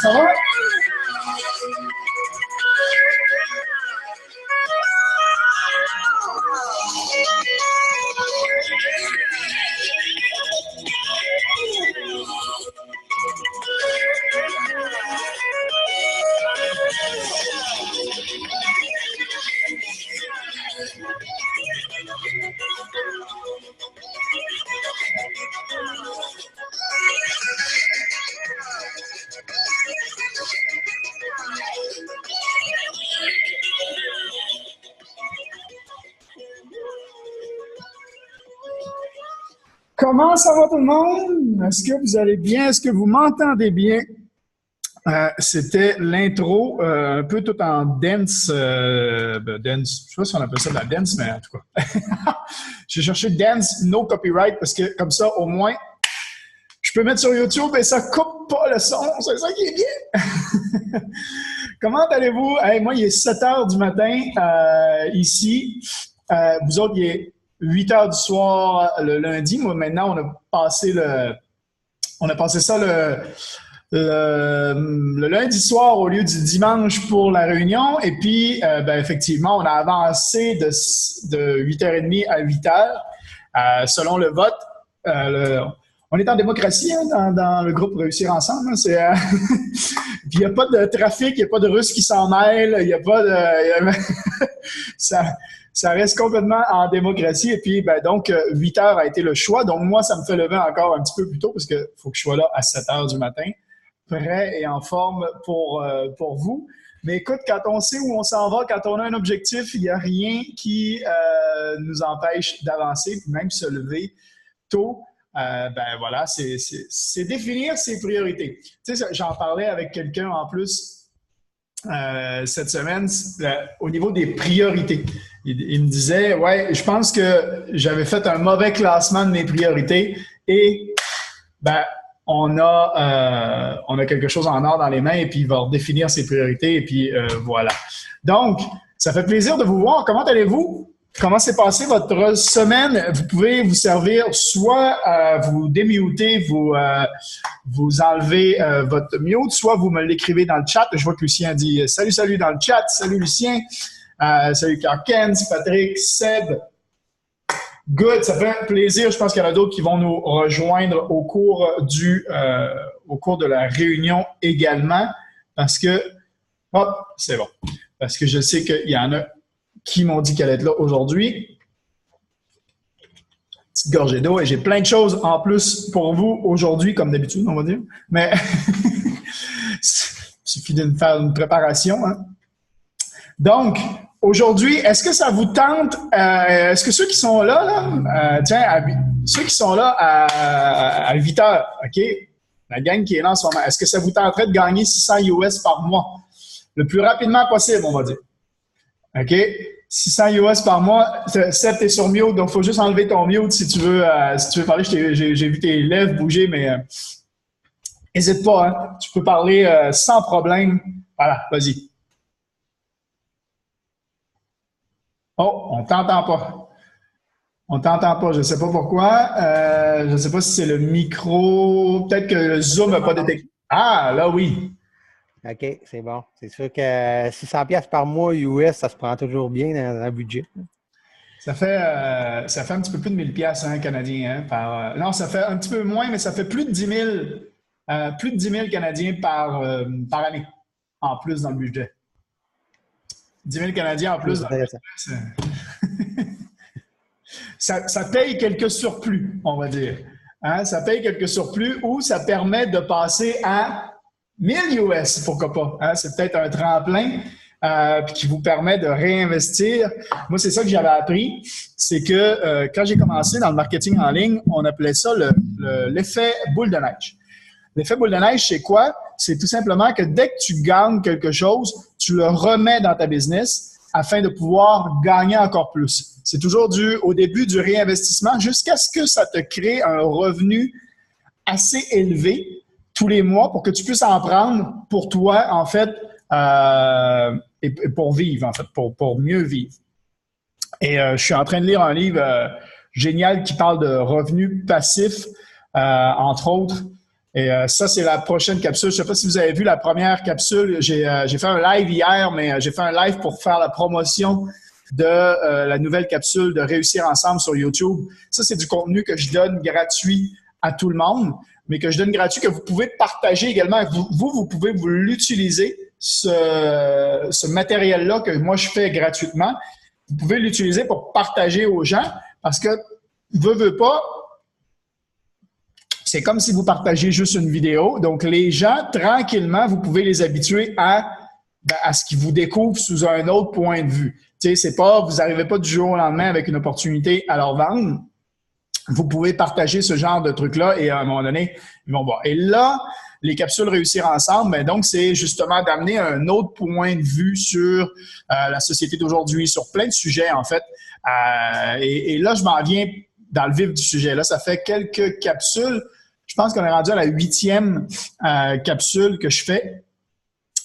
ça va? Comment ça va tout le monde? Est-ce que vous allez bien? Est-ce que vous m'entendez bien? C'était l'intro, un peu tout en dance, dance. Je sais pas si on appelle ça de la dance, mais en tout cas. J'ai cherché dance, no copyright, parce que comme ça, au moins, je peux mettre sur YouTube et ça coupe pas le son. C'est ça qui est bien. Comment allez-vous? Hey, moi, il est 7 heures du matin ici. Vous autres, il est 8 heures du soir le lundi. Moi, maintenant, on a passé ça le lundi soir au lieu du dimanche pour la réunion. Et puis, effectivement, on a avancé de 8h30 à 8h selon le vote. On est en démocratie dans le groupe Réussir Ensemble. Puis il n'y a pas de trafic, il n'y a pas de Russes qui s'en mêlent, il n'y a pas de... Ça reste complètement en démocratie. Et puis, donc, 8 heures a été le choix. Donc, moi, ça me fait lever encore un petit peu plus tôt parce qu'il faut que je sois là à 7 heures du matin, prêt et en forme pour vous. Mais écoute, quand on sait où on s'en va, quand on a un objectif, il n'y a rien qui nous empêche d'avancer, puis même se lever tôt. Voilà, c'est définir ses priorités. Tu sais, j'en parlais avec quelqu'un en plus cette semaine au niveau des priorités. Il me disait, ouais, je pense que j'avais fait un mauvais classement de mes priorités et on a quelque chose en or dans les mains et puis il va redéfinir ses priorités et puis voilà. Donc, ça fait plaisir de vous voir. Comment allez-vous? Comment s'est passée votre semaine? Vous pouvez vous servir soit vous démuter, vous enlever votre mute, soit vous me l'écrivez dans le chat. Je vois que Lucien dit salut dans le chat. Salut Lucien. Salut Karkens, Patrick, Seb. Good, ça fait plaisir. Je pense qu'il y en a d'autres qui vont nous rejoindre au cours de la réunion également parce que, hop, c'est bon. Parce que je sais qu'il y en a qui m'ont dit qu'elle allait être là aujourd'hui. Petite gorgée d'eau et j'ai plein de choses en plus pour vous aujourd'hui, comme d'habitude, on va dire. Mais il suffit de faire une préparation. Hein? Donc, aujourd'hui, est-ce que ça vous tente? Est-ce que ceux qui sont là, ceux qui sont là à 8 heures, OK? La gang qui est là en ce moment, est-ce que ça vous tenterait de gagner 600 US par mois? Le plus rapidement possible, on va dire. OK? 600 US par mois. Seb, t'es sur mute, donc il faut juste enlever ton mute si tu veux parler. J'ai vu tes lèvres bouger, mais n'hésite pas, hein? Tu peux parler sans problème. Voilà, vas-y. Oh, on t'entend pas. On t'entend pas, je ne sais pas pourquoi. Je ne sais pas si c'est le micro. Peut-être que le Zoom n'a pas détecté. Ah, là oui. OK, c'est bon. C'est sûr que 600 $ par mois US, ça se prend toujours bien dans le budget. Ça fait un petit peu plus de 1000 $ canadiens. Hein, non, ça fait un petit peu moins, mais ça fait plus de 10 000 Canadiens par année en plus dans le budget. 10 000 Canadiens en plus dans le budget. Ça paye quelques surplus, on va dire. Hein, ça paye quelques surplus ou ça permet de passer à 1000 US, pourquoi pas. Hein? C'est peut-être un tremplin qui vous permet de réinvestir. Moi, c'est ça que j'avais appris. C'est que quand j'ai commencé dans le marketing en ligne, on appelait ça l'effet boule de neige. L'effet boule de neige, c'est quoi? C'est tout simplement que dès que tu gagnes quelque chose, tu le remets dans ta business afin de pouvoir gagner encore plus. C'est toujours au début du réinvestissement jusqu'à ce que ça te crée un revenu assez élevé tous les mois pour que tu puisses en prendre pour toi, en fait, et pour vivre, en fait, pour mieux vivre. Et je suis en train de lire un livre génial qui parle de revenus passifs, entre autres. Et ça, c'est la prochaine capsule. Je ne sais pas si vous avez vu la première capsule. J'ai fait un live hier, mais j'ai fait un live pour faire la promotion de la nouvelle capsule de Réussir ensemble sur YouTube. Ça, c'est du contenu que je donne gratuit à tout le monde, mais que je donne gratuit, que vous pouvez partager également. Vous pouvez vous l'utiliser, ce matériel-là que moi, je fais gratuitement. Vous pouvez l'utiliser pour partager aux gens parce que, veut pas, c'est comme si vous partagez juste une vidéo. Donc, les gens, tranquillement, vous pouvez les habituer à ce qu'ils vous découvrent sous un autre point de vue. Tu sais, c'est pas, vous n'arrivez pas du jour au lendemain avec une opportunité à leur vendre. Vous pouvez partager ce genre de trucs-là et à un moment donné, ils vont voir. Et là, les capsules Réussir ensemble, ben donc, c'est justement d'amener un autre point de vue sur la société d'aujourd'hui, sur plein de sujets, en fait. Et là, je m'en viens dans le vif du sujet. Là, ça fait quelques capsules. Je pense qu'on est rendu à la 8e capsule que je fais.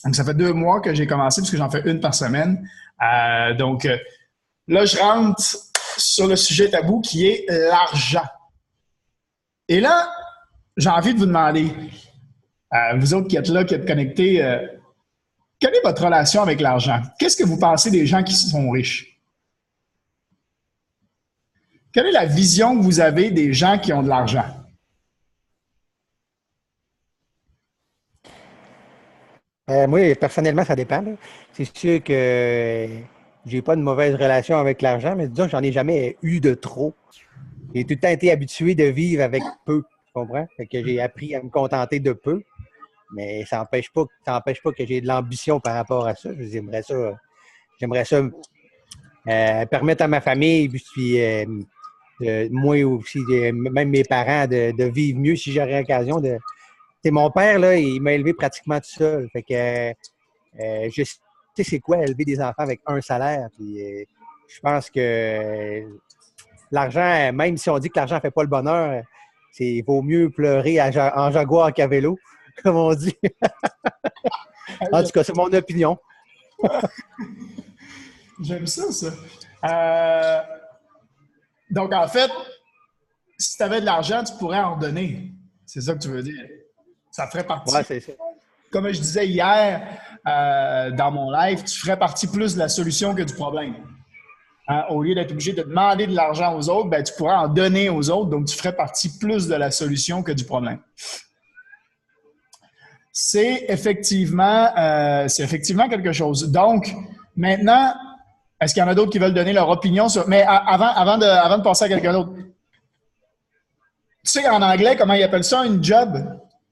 Donc, ça fait 2 mois que j'ai commencé puisque j'en fais une par semaine. Donc, là, je rentre sur le sujet tabou qui est l'argent. Et là, j'ai envie de vous demander, vous autres qui êtes là, qui êtes connectés, quelle est votre relation avec l'argent? Qu'est-ce que vous pensez des gens qui sont riches? Quelle est la vision que vous avez des gens qui ont de l'argent? Moi, personnellement, ça dépend. C'est sûr que j'ai pas une mauvaise relation avec l'argent, mais disons que j'en ai jamais eu de trop. J'ai tout le temps été habitué de vivre avec peu, tu comprends? Fait que j'ai appris à me contenter de peu, mais ça n'empêche pas que j'ai de l'ambition par rapport à ça. J'aimerais ça permettre à ma famille, puis moi aussi, même mes parents, de vivre mieux si j'aurais l'occasion de. C'est mon père, là, il m'a élevé pratiquement tout seul. Fait que je sais c'est quoi élever des enfants avec un salaire. Puis je pense que l'argent, même si on dit que l'argent ne fait pas le bonheur, il vaut mieux pleurer en jaguar qu'à vélo, comme on dit. En tout cas, c'est mon opinion. J'aime ça. Donc, en fait, si tu avais de l'argent, tu pourrais en donner. C'est ça que tu veux dire. Ça ferait partie. Ouais, c'est ça. Comme je disais hier dans mon live, tu ferais partie plus de la solution que du problème. Hein? Au lieu d'être obligé de demander de l'argent aux autres, ben, tu pourrais en donner aux autres. Donc, tu ferais partie plus de la solution que du problème. C'est effectivement quelque chose. Donc, maintenant, est-ce qu'il y en a d'autres qui veulent donner leur opinion sur. Mais avant de passer à quelqu'un d'autre, tu sais en anglais, comment ils appellent ça, une job?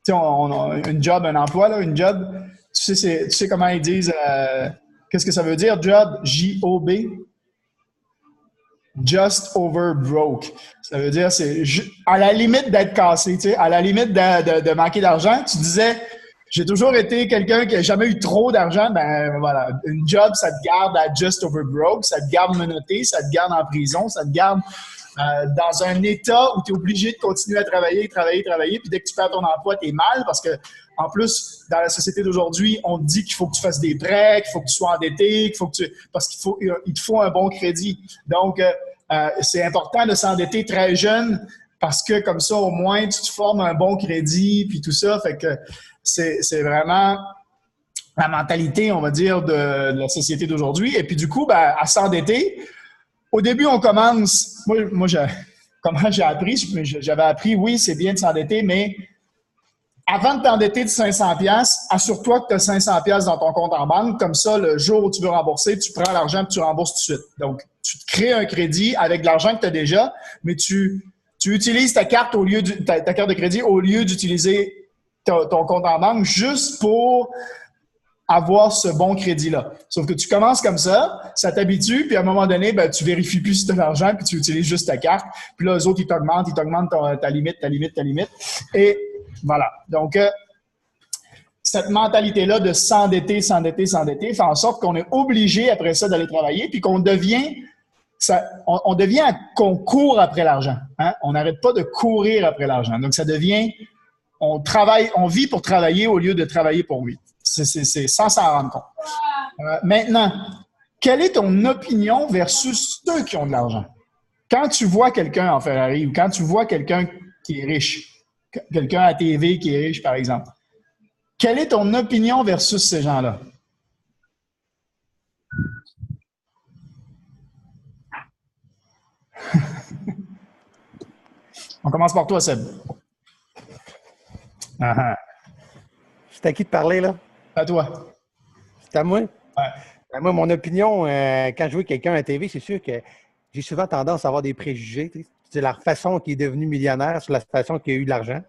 Tu sais, on a une job, un emploi, là, une job. Tu sais comment ils disent, qu'est-ce que ça veut dire, job? J-O-B? Just over broke. Ça veut dire, c'est à la limite d'être cassé, tu sais, à la limite de manquer d'argent. Tu disais, j'ai toujours été quelqu'un qui n'a jamais eu trop d'argent. Ben voilà, une job, ça te garde à just over broke, ça te garde menotté, ça te garde en prison, ça te garde dans un état où tu es obligé de continuer à travailler, puis dès que tu perds ton emploi, tu es mal parce que, en plus, dans la société d'aujourd'hui, on te dit qu'il faut que tu fasses des prêts, qu'il faut que tu sois endetté, parce qu'il te faut un bon crédit. Donc, c'est important de s'endetter très jeune parce que comme ça, au moins, tu te formes un bon crédit, puis tout ça. Fait que c'est vraiment la mentalité, on va dire, de la société d'aujourd'hui. Et puis, du coup, ben, à s'endetter, au début, on commence. Moi, comment j'ai appris? J'avais appris, oui, c'est bien de s'endetter, mais avant de t'endetter de 500$, assure-toi que tu as 500$ dans ton compte en banque. Comme ça, le jour où tu veux rembourser, tu prends l'argent et tu rembourses tout de suite. Donc, tu te crées un crédit avec de l'argent que tu as déjà, mais tu utilises ta carte ta carte de crédit au lieu d'utiliser ton compte en banque juste pour avoir ce bon crédit-là. Sauf que tu commences comme ça t'habitue, puis à un moment donné, ben, tu vérifies plus si tu as l'argent, puis tu utilises juste ta carte. Puis là, eux autres, ils t'augmentent ta limite. Et voilà. Donc, cette mentalité-là de s'endetter fait en sorte qu'on est obligé après ça d'aller travailler, puis qu'on devient qu'on court après l'argent. Hein? On n'arrête pas de courir après l'argent. Donc, ça devient, on vit pour travailler au lieu de travailler pour vivre. C'est sans s'en rendre compte. Maintenant, quelle est ton opinion versus ceux qui ont de l'argent? Quand tu vois quelqu'un en Ferrari ou quand tu vois quelqu'un qui est riche, quelqu'un à TV qui est riche, par exemple. Quelle est ton opinion versus ces gens-là? On commence par toi, Seb. Ah, C'est à qui de parler, là? à toi. C'est à moi? Ouais. Ben, moi, mon opinion, quand je vois quelqu'un à la TV, c'est sûr que j'ai souvent tendance à avoir des préjugés. Tu sais. C'est la façon qu'il est devenu millionnaire, c'est la façon qu'il a eu de l'argent.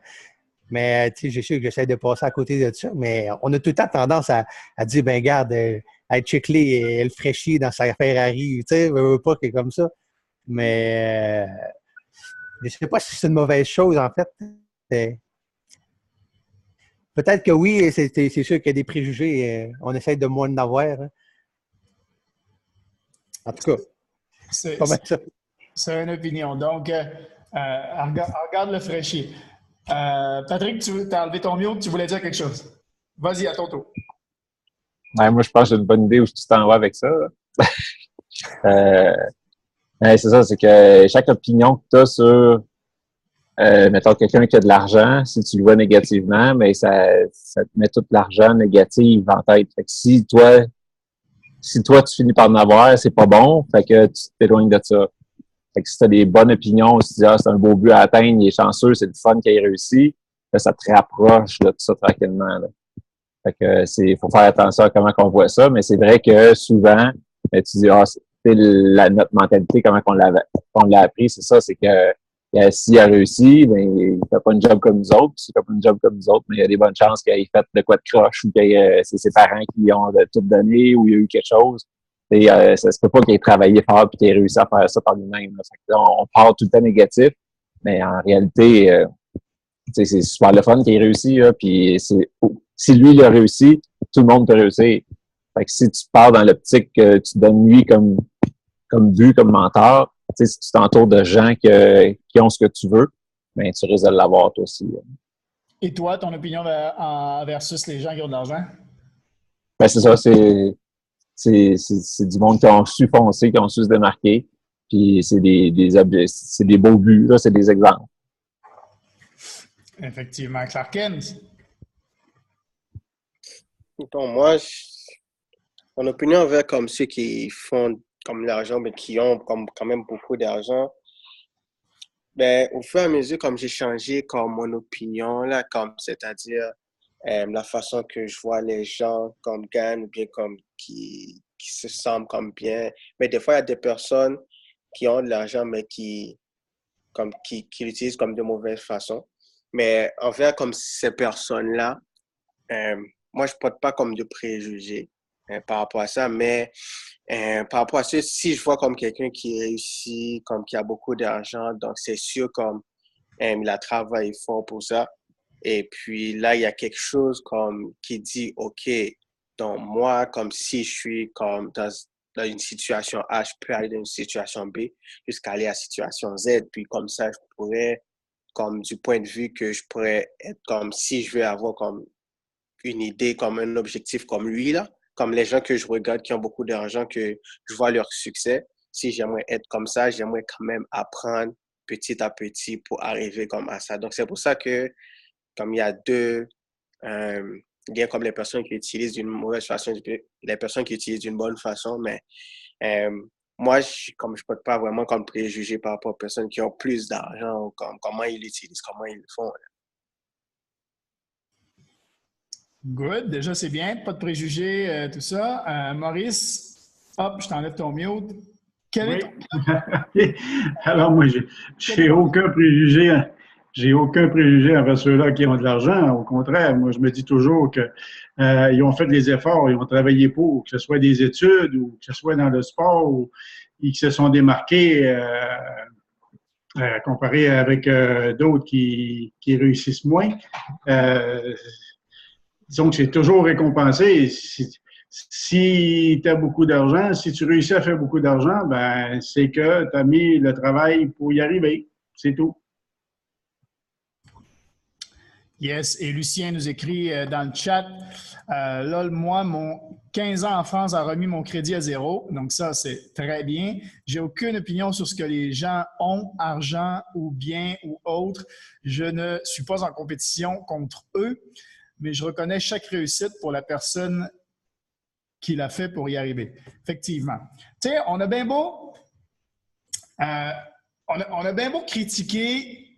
Mais tu sais, j'ai sûr que j'essaie de passer à côté de ça. Mais on a tout le temps tendance à dire, ben garde, à checker le fraîchir dans sa Ferrari. Tu sais, veut pas que comme ça. Mais je ne sais pas si c'est une mauvaise chose, en fait. C'est- Peut-être que oui, c'est sûr qu'il y a des préjugés. On essaie de moins en avoir. Hein. En tout cas, c'est C'est pas mal ça. c'est une opinion. Donc, regarde le fraîchier. Patrick, tu as enlevé ton mute, tu voulais dire quelque chose. Vas-y, à ton tour. Ouais, moi, je pense que j'ai une bonne idée où tu t'en vas avec ça. Euh, ouais, c'est ça, c'est que chaque opinion que tu as sur, mettons, quelqu'un qui a de l'argent, si tu le vois négativement, mais ça te met tout l'argent négatif en tête. Fait que si toi, tu finis par en avoir, c'est pas bon, fait que tu t'éloignes de ça. Fait que si tu as des bonnes opinions, si tu dis, ah, c'est un beau but à atteindre, il est chanceux, c'est le fun qu'il ait réussi, là, ça te rapproche de tout ça tranquillement, là. Fait que faut faire attention à comment on voit ça, mais c'est vrai que souvent, ben, tu dis, ah, notre mentalité, comment qu'on l'a appris, c'est ça, c'est que s'il a réussi, ben, il fait pas une job comme nous autres. S'il fait pas une job comme nous autres, mais il y a des bonnes chances qu'il ait fait de quoi de croche ou que c'est ses parents qui ont tout donné ou il y a eu quelque chose. Et, ça se peut pas qu'il ait travaillé fort et qu'il ait réussi à faire ça par lui-même. Là. Fait que là, on part tout le temps négatif, mais en réalité, c'est super le fun qu'il ait réussi, là, puis si lui, il a réussi, tout le monde peut réussir. Fait que si tu pars dans l'optique que tu donnes lui comme but, comme mentor, si tu t'entoures de gens qui ont ce que tu veux, ben tu risques de l'avoir toi aussi. Là. Et toi, ton opinion versus les gens qui ont de l'argent? Ben c'est ça, c'est du monde qui ont su foncer, qui ont su se démarquer, puis c'est des beaux buts, là, c'est des exemples. Effectivement. Clark Kent. Bon, moi, mon opinion envers comme ceux qui font comme l'argent, mais qui ont comme quand même beaucoup d'argent, ben, au fur et à mesure, comme j'ai changé comme mon opinion, là, comme c'est-à-dire la façon que je vois les gens comme gagnent ou bien comme qui se sentent comme bien. Mais des fois, il y a des personnes qui ont de l'argent, mais qui l'utilisent comme de mauvaise façon. Mais envers comme ces personnes-là, euh, moi, je ne porte pas comme de préjugés par rapport à ça, mais par rapport à ça, si je vois comme quelqu'un qui réussit, comme qui a beaucoup d'argent, donc c'est sûr comme il a travaillé fort pour ça. Et puis là, il y a quelque chose comme qui dit, OK, donc moi, comme si je suis comme dans une situation A, je peux aller dans une situation B jusqu'à aller à la situation Z. Puis comme ça, je pourrais, comme du point de vue que je pourrais être comme si je veux avoir comme une idée, comme un objectif comme lui, là, comme les gens que je regarde qui ont beaucoup d'argent, que je vois leur succès. Si j'aimerais être comme ça, j'aimerais quand même apprendre petit à petit pour arriver comme à ça. Donc, c'est pour ça que, comme il y a il y a comme les personnes qui utilisent d'une mauvaise façon, les personnes qui utilisent d'une bonne façon, mais euh, moi, comme je ne peux pas vraiment comme préjuger par rapport aux personnes qui ont plus d'argent, comme comment ils l'utilisent, comment ils le font. Good. Déjà, c'est bien. Pas de préjugés, tout ça. Maurice, hop, je t'enlève ton mute. Quel est Oui. ton... Alors, moi, j'ai aucun préjugé. J'ai aucun préjugé envers ceux-là qui ont de l'argent. Au contraire, moi, je me dis toujours que ils ont fait des efforts, ils ont travaillé pour, que ce soit des études ou que ce soit dans le sport, ou ils se sont démarqués comparé avec d'autres qui réussissent moins. Euh, Disons que c'est toujours récompensé. Si tu as beaucoup d'argent, si tu réussis à faire beaucoup d'argent, ben c'est que tu as mis le travail pour y arriver. C'est tout. Yes, et Lucien nous écrit dans le chat, là, moi, mon 15 ans en France a remis mon crédit à zéro. Donc ça, c'est très bien. J'ai aucune opinion sur ce que les gens ont, argent ou bien ou autre. Je ne suis pas en compétition contre eux, mais je reconnais chaque réussite pour la personne qui l'a fait pour y arriver. Effectivement. Tu sais, on a bien beau critiquer,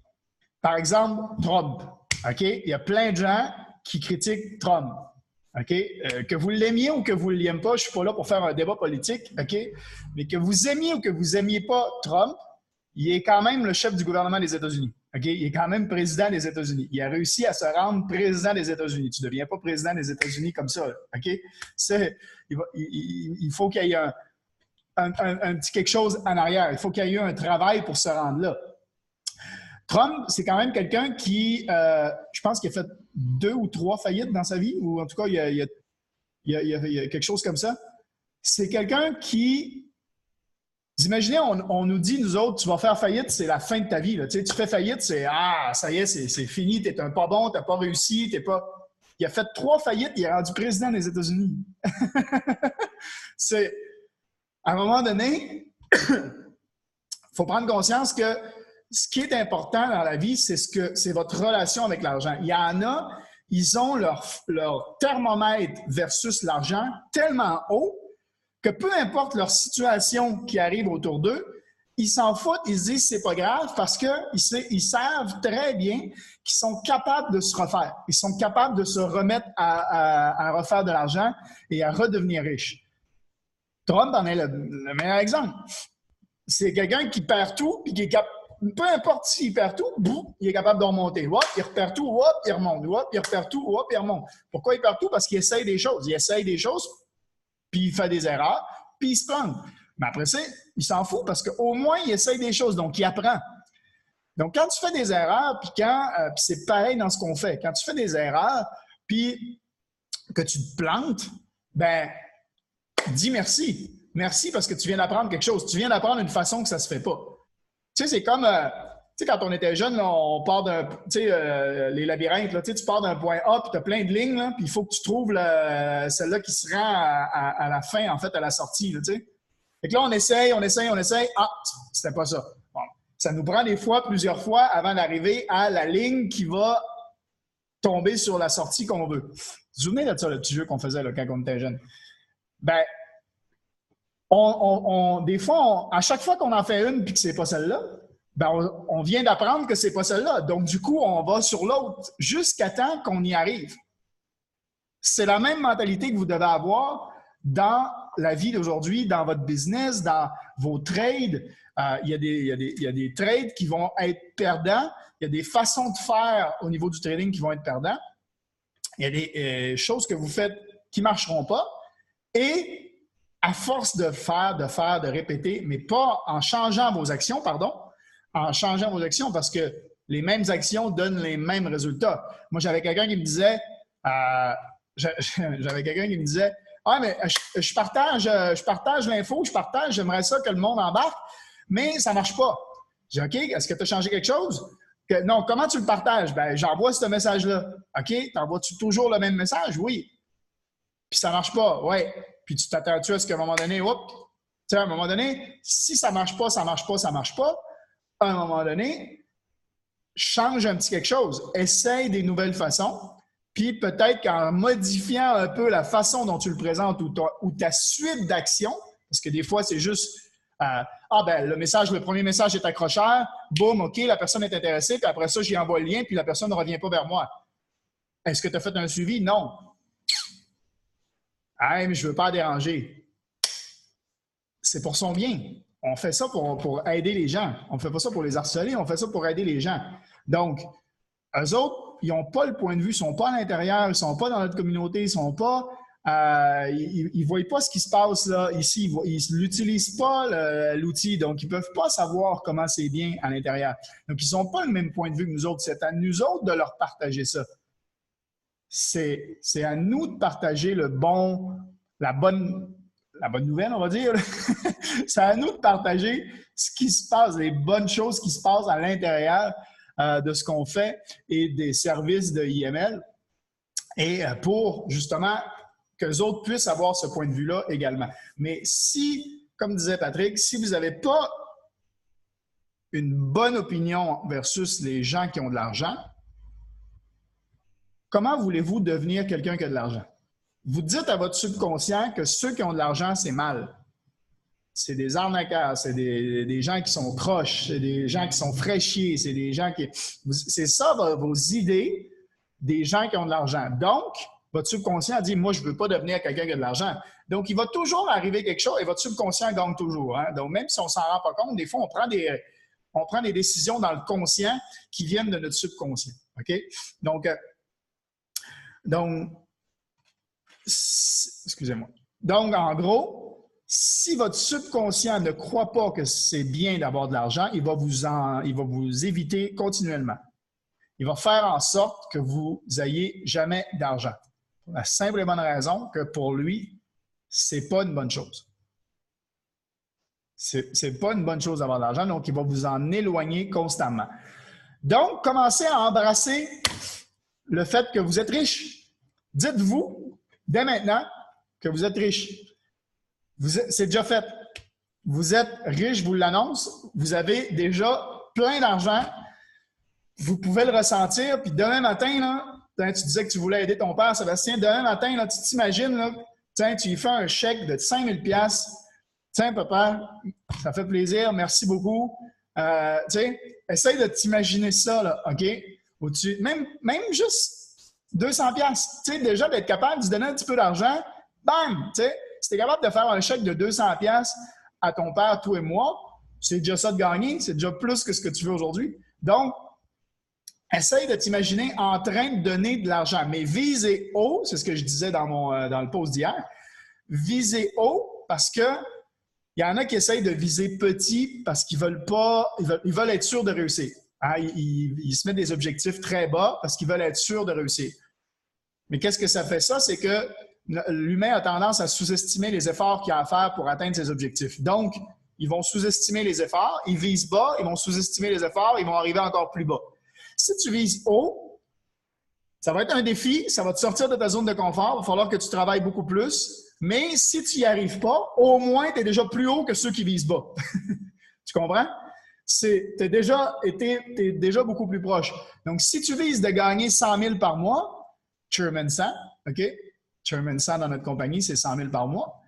par exemple, Trump. OK? Il y a plein de gens qui critiquent Trump. OK? Que vous l'aimiez ou que vous ne l'aimiez pas, je ne suis pas là pour faire un débat politique. OK? Mais que vous aimiez ou que vous n'aimiez pas Trump, il est quand même le chef du gouvernement des États-Unis. OK? Il est quand même président des États-Unis. Il a réussi à se rendre président des États-Unis. Tu ne deviens pas président des États-Unis comme ça. OK? Il faut qu'il y ait un petit quelque chose en arrière. Il faut qu'il y ait eu un travail pour se rendre là. Trump, c'est quand même quelqu'un qui, je pense qu'il a fait 2 ou 3 faillites dans sa vie, ou en tout cas, il y a quelque chose comme ça. C'est quelqu'un qui, imaginez, on nous dit, nous autres, tu vas faire faillite, c'est la fin de ta vie. Là. Tu sais, tu fais faillite, c'est « Ah, ça y est, c'est fini, t'es un pas bon, t'as pas réussi, t'es pas… » Il a fait 3 faillites, il est rendu président des États-Unis. C'est… À un moment donné, il faut prendre conscience que ce qui est important dans la vie, c'est votre relation avec l'argent. Il y en a, ils ont leur thermomètre versus l'argent tellement haut que peu importe leur situation qui arrive autour d'eux, ils s'en foutent, ils se disent c'est pas grave parce qu'ils savent très bien qu'ils sont capables de se refaire. Ils sont capables de se remettre à refaire de l'argent et à redevenir riches. Trump en est le meilleur exemple. C'est quelqu'un qui perd tout puis qui est capable. Peu importe s'il perd tout, boum, il est capable de remonter. Hop, il repère tout, hop, il remonte. Hop, il repère tout, hop, il remonte. Pourquoi il perd tout? Parce qu'il essaye des choses. Il essaye des choses, puis il fait des erreurs, puis il se plante. Mais après ça, il s'en fout parce qu'au moins, il essaye des choses, donc il apprend. Donc, quand tu fais des erreurs, puis puis c'est pareil dans ce qu'on fait. Quand tu fais des erreurs, puis que tu te plantes, ben, dis merci. Merci parce que tu viens d'apprendre quelque chose. Tu viens d'apprendre une façon que ça se fait pas. Tu sais, c'est comme, tu sais, quand on était jeune, là, on part d'un, tu sais, les labyrinthes, là, tu pars d'un point A, puis tu as plein de lignes, là, puis il faut que tu trouves celle-là qui se rend à la fin, en fait, à la sortie, là, tu sais. Fait que là, on essaye. Ah, c'était pas ça. Bon. Ça nous prend des fois, plusieurs fois, avant d'arriver à la ligne qui va tomber sur la sortie qu'on veut. Vous vous souvenez de ça, le petit jeu qu'on faisait là, quand on était jeune? Ben, des fois, à chaque fois qu'on en fait une puis que c'est pas celle-là, ben on vient d'apprendre que c'est pas celle-là. Donc, du coup, on va sur l'autre jusqu'à temps qu'on y arrive. C'est la même mentalité que vous devez avoir dans la vie d'aujourd'hui, dans votre business, dans vos trades. Il y a des trades qui vont être perdants. Il y a des façons de faire au niveau du trading qui vont être perdants. Il y a des choses que vous faites qui ne marcheront pas. Et à force de faire, de répéter, mais pas en changeant vos actions, pardon, en changeant vos actions parce que les mêmes actions donnent les mêmes résultats. Moi, j'avais quelqu'un qui me disait, ah, mais je partage l'info, j'aimerais ça que le monde embarque, mais ça ne marche pas. J'ai dit, OK, est-ce que tu as changé quelque chose? Non, comment tu le partages? Ben, j'envoie ce message-là. OK, t'envoies-tu toujours le même message? Oui. Puis ça ne marche pas. Oui. Puis tu t'attends-tu à ce qu'à un moment donné, à un moment donné, si ça ne marche pas, à un moment donné, change un petit quelque chose. Essaye des nouvelles façons. Puis peut-être qu'en modifiant un peu la façon dont tu le présentes ou ta suite d'actions, parce que des fois, c'est juste le premier message est accrocheur, boum, OK, la personne est intéressée, puis après ça, j'y envoie le lien, puis la personne ne revient pas vers moi. Est-ce que tu as fait un suivi? Non. Mais je ne veux pas déranger. C'est pour son bien. On fait ça pour aider les gens. On ne fait pas ça pour les harceler, on fait ça pour aider les gens. Donc, eux autres, ils n'ont pas le point de vue, ils ne sont pas à l'intérieur, ils ne sont pas dans notre communauté, ils ne sont pas. Ils ne voient pas ce qui se passe là, ici. Ils n'utilisent pas l'outil, donc ils ne peuvent pas savoir comment c'est bien à l'intérieur. Donc, ils n'ont pas le même point de vue que nous autres. C'est à nous autres de leur partager ça. C'est à nous de partager la bonne nouvelle, on va dire. C'est à nous de partager ce qui se passe, les bonnes choses qui se passent à l'intérieur de ce qu'on fait et des services de IML. Et pour justement qu'eux autres puissent avoir ce point de vue-là également. Mais si, comme disait Patrick, si vous n'avez pas une bonne opinion versus les gens qui ont de l'argent, comment voulez-vous devenir quelqu'un qui a de l'argent? Vous dites à votre subconscient que ceux qui ont de l'argent, c'est mal. C'est des arnaqueurs, c'est des gens qui sont croches, c'est des gens qui sont fraîchiers, c'est des gens qui... C'est ça vos idées des gens qui ont de l'argent. Donc, votre subconscient dit, moi, je ne veux pas devenir quelqu'un qui a de l'argent. Donc, il va toujours arriver quelque chose et votre subconscient gagne toujours. Hein? Donc, même si on ne s'en rend pas compte, des fois, on prend des décisions dans le conscient qui viennent de notre subconscient. OK? Donc, excusez-moi. Donc, en gros, si votre subconscient ne croit pas que c'est bien d'avoir de l'argent, il va vous éviter continuellement. Il va faire en sorte que vous n'ayez jamais d'argent. Pour la simple et bonne raison que pour lui, c'est pas une bonne chose. C'est pas une bonne chose d'avoir de l'argent, donc il va vous en éloigner constamment. Donc, commencez à embrasser le fait que vous êtes riche. Dites-vous, dès maintenant, que vous êtes riche. C'est déjà fait. Vous êtes riche, je vous l'annonce. Vous avez déjà plein d'argent. Vous pouvez le ressentir. Puis demain matin, là, tu disais que tu voulais aider ton père, Sébastien. Demain matin, là, tu t'imagines, là, tu lui fais un chèque de 5 000 $. Tiens, papa, ça fait plaisir. Merci beaucoup. Essaye de t'imaginer ça, là, OK? Au-dessus. Même juste 200 $. Tu sais, déjà d'être capable de lui donner un petit peu d'argent, bam! Tu sais, si tu es capable de faire un chèque de 200 $ à ton père, toi et moi, c'est déjà ça de gagner, c'est déjà plus que ce que tu veux aujourd'hui. Donc, essaye de t'imaginer en train de donner de l'argent, mais visez haut, c'est ce que je disais dans le post d'hier, visez haut parce que il y en a qui essayent de viser petit parce qu'ils veulent pas, ils veulent être sûrs de réussir. Hein? Ils se mettent des objectifs très bas parce qu'ils veulent être sûrs de réussir. Mais qu'est-ce que ça fait ça? C'est que l'humain a tendance à sous-estimer les efforts qu'il a à faire pour atteindre ses objectifs. Donc, ils vont sous-estimer les efforts, ils visent bas, ils vont sous-estimer les efforts, ils vont arriver encore plus bas. Si tu vises haut, ça va être un défi, ça va te sortir de ta zone de confort, il va falloir que tu travailles beaucoup plus, mais si tu n'y arrives pas, au moins tu es déjà plus haut que ceux qui visent bas. Tu comprends? T'es déjà beaucoup plus proche. Donc, si tu vises de gagner 100 000 par mois, Chairman 100, OK? Chairman 100 dans notre compagnie, c'est 100 000 par mois,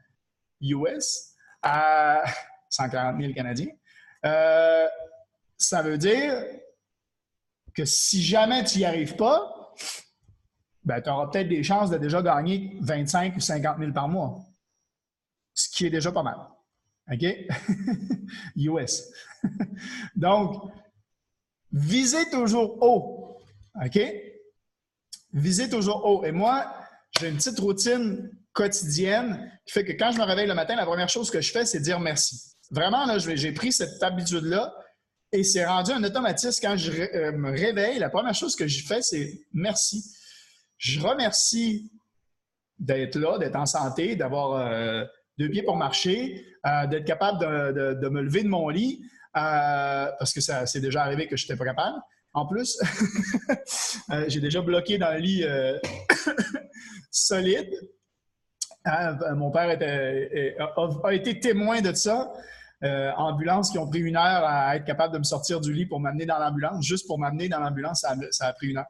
US, 140 000 Canadiens. Ça veut dire que si jamais tu n'y arrives pas, ben, tu auras peut-être des chances de déjà gagner 25 ou 50 000 par mois, ce qui est déjà pas mal. OK? US. Donc, visez toujours haut. OK? Visez toujours haut. Et moi, j'ai une petite routine quotidienne qui fait que quand je me réveille le matin, la première chose que je fais, c'est dire merci. Vraiment, là, j'ai pris cette habitude-là et c'est rendu un automatisme. Quand je me réveille, la première chose que je fais, c'est merci. Je remercie d'être là, d'être en santé, d'avoir 2 pieds pour marcher, d'être capable de me lever de mon lit, parce que ça c'est déjà arrivé que je n'étais pas capable. En plus, j'ai déjà bloqué dans le lit solide. Mon père a été témoin de ça. Ambulances qui ont pris 1 heure à être capable de me sortir du lit pour m'amener dans l'ambulance. Juste pour m'amener dans l'ambulance, ça a pris 1 heure.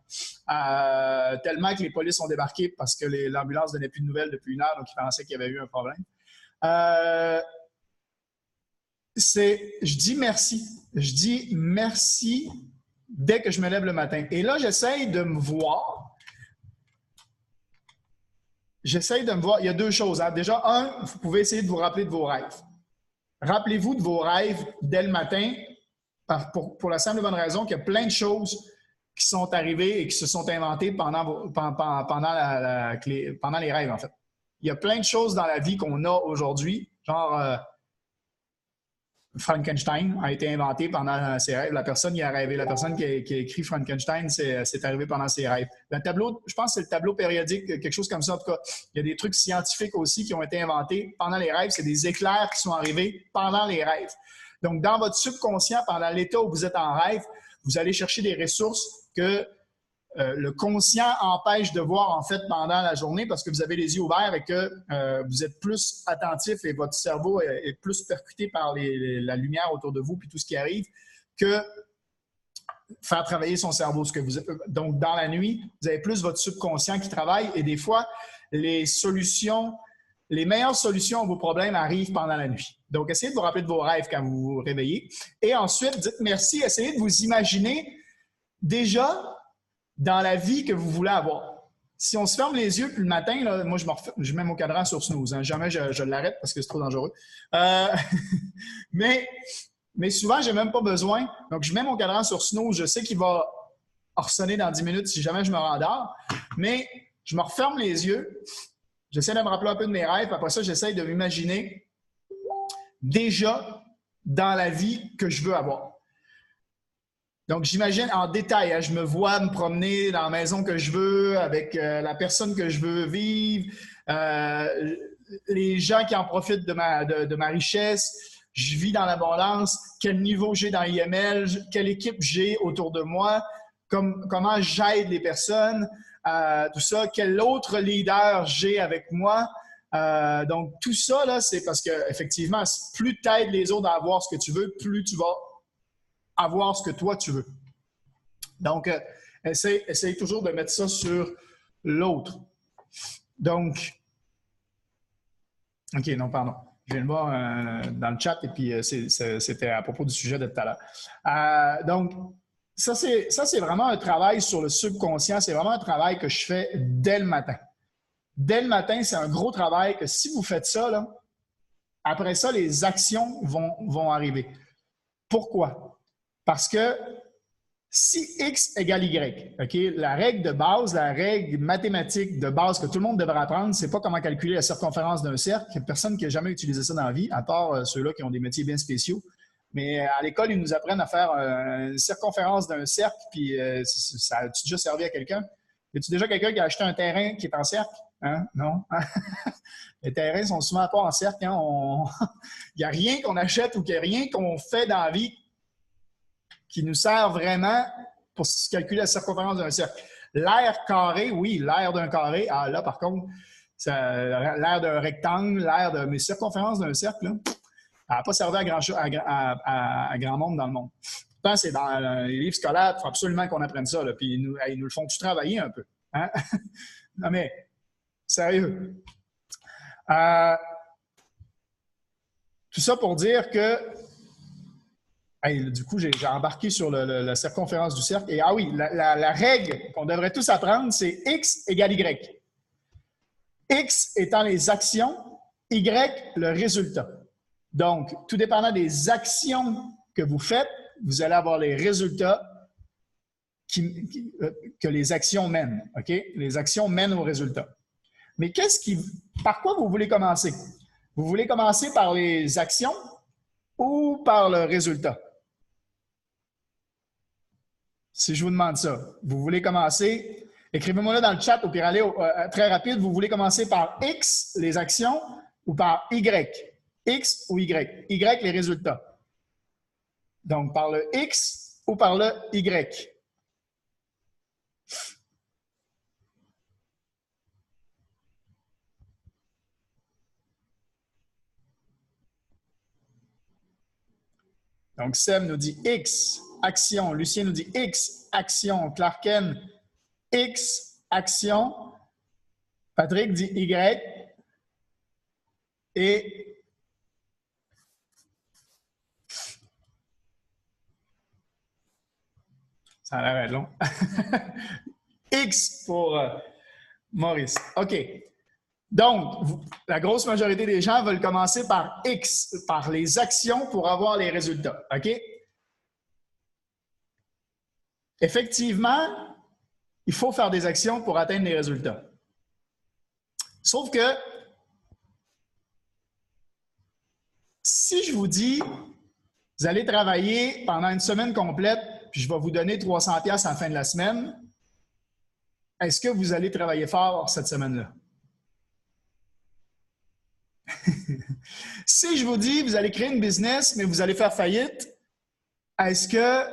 Tellement que les polices ont débarqué parce que l'ambulance ne donnait plus de nouvelles depuis 1 heure, donc ils pensaient qu'il y avait eu un problème. Je dis merci. Je dis merci dès que je me lève le matin. Et là, j'essaye de me voir. Il y a 2 choses. Hein. Déjà, vous pouvez essayer de vous rappeler de vos rêves. Rappelez-vous de vos rêves dès le matin pour la simple et bonne raison qu'il y a plein de choses qui sont arrivées et qui se sont inventées pendant les rêves, en fait. Il y a plein de choses dans la vie qu'on a aujourd'hui, genre Frankenstein a été inventé pendant ses rêves. La personne qui a rêvé, la personne qui a écrit Frankenstein, c'est arrivé pendant ses rêves. Le tableau, je pense que c'est le tableau périodique, quelque chose comme ça. En tout cas, il y a des trucs scientifiques aussi qui ont été inventés pendant les rêves. C'est des éclairs qui sont arrivés pendant les rêves. Donc, dans votre subconscient, pendant l'état où vous êtes en rêve, vous allez chercher des ressources que le conscient empêche de voir en fait pendant la journée parce que vous avez les yeux ouverts et que vous êtes plus attentif et votre cerveau est plus percuté par la lumière autour de vous puis tout ce qui arrive que faire travailler son cerveau. Donc, dans la nuit, vous avez plus votre subconscient qui travaille et des fois, les meilleures solutions à vos problèmes arrivent pendant la nuit. Donc, essayez de vous rappeler de vos rêves quand vous vous réveillez. Et ensuite, dites merci. Essayez de vous imaginer déjà dans la vie que vous voulez avoir. Si on se ferme les yeux, puis le matin, là, moi, je mets mon cadran sur snooze. Hein. Jamais je l'arrête parce que c'est trop dangereux. Mais souvent, j'ai même pas besoin. Donc, je mets mon cadran sur snooze. Je sais qu'il va ressonner dans 10 minutes si jamais je me rendors. Mais je me referme les yeux. J'essaie de me rappeler un peu de mes rêves. Après ça, j'essaie de m'imaginer déjà dans la vie que je veux avoir. Donc, j'imagine en détail, hein, je me vois me promener dans la maison que je veux, avec la personne que je veux vivre, les gens qui en profitent de ma richesse. Je vis dans l'abondance, quel niveau j'ai dans IML, quelle équipe j'ai autour de moi, comment j'aide les personnes, tout ça, quel autre leader j'ai avec moi. Donc, tout ça, là, c'est parce que effectivement, plus tu aides les autres à avoir ce que tu veux, plus tu vas avoir ce que toi, tu veux. Donc, essaye toujours de mettre ça sur l'autre. Donc, OK, non, pardon. Je viens de voir dans le chat et puis c'était à propos du sujet de tout à l'heure. Donc, ça, c'est vraiment un travail sur le subconscient. C'est vraiment un travail que je fais dès le matin. Dès le matin, c'est un gros travail que si vous faites ça, là, après ça, les actions vont arriver. Pourquoi? Parce que si X égale Y, OK, la règle de base, la règle mathématique de base que tout le monde devrait apprendre, c'est pas comment calculer la circonférence d'un cercle. Il n'y a personne qui n'a jamais utilisé ça dans la vie, à part ceux-là qui ont des métiers bien spéciaux. Mais à l'école, ils nous apprennent à faire une circonférence d'un cercle, puis ça a-tu déjà servi à quelqu'un? Y a-tu déjà quelqu'un qui a acheté un terrain qui est en cercle? Hein? Non? Les terrains sont souvent pas en cercle. Hein? Il n'y a rien qu'on achète ou qu'il n'y a rien qu'on fait dans la vie qui nous sert vraiment pour calculer la circonférence d'un cercle. L'aire carré, oui, l'aire d'un carré. Ah là, par contre, l'aire d'un rectangle, mes circonférences d'un cercle, là, elle n'a pas servi à grand monde dans le monde. Pourtant, c'est dans les livres scolaires, il faut absolument qu'on apprenne ça. Là, puis ils nous le font-tu travailler un peu? Hein? Non, mais, sérieux. Tout ça pour dire que hey, du coup, j'ai embarqué sur la circonférence du cercle. Et ah oui, la règle qu'on devrait tous apprendre, c'est X égale Y. X étant les actions, Y le résultat. Donc, tout dépendant des actions que vous faites, vous allez avoir les résultats que les actions mènent. OK? Les actions mènent aux résultats. Mais par quoi vous voulez commencer? Vous voulez commencer par les actions ou par le résultat? Si je vous demande ça, vous voulez commencer, écrivez-moi là dans le chat, au pire, allez très rapide, vous voulez commencer par X, les actions, ou par Y? X ou Y? Y, les résultats. Donc, par le X ou par le Y? Donc, Seb nous dit X, action. Lucien nous dit X, action. Clarken, X, action. Patrick dit Y. Et ça a l'air long. X pour Maurice. OK. Donc, la grosse majorité des gens veulent commencer par X, par les actions pour avoir les résultats. OK? Effectivement, il faut faire des actions pour atteindre les résultats. Sauf que si je vous dis, vous allez travailler pendant une semaine complète, puis je vais vous donner 300$ à la fin de la semaine, est-ce que vous allez travailler fort cette semaine-là? Si je vous dis, vous allez créer une business, mais vous allez faire faillite, est-ce que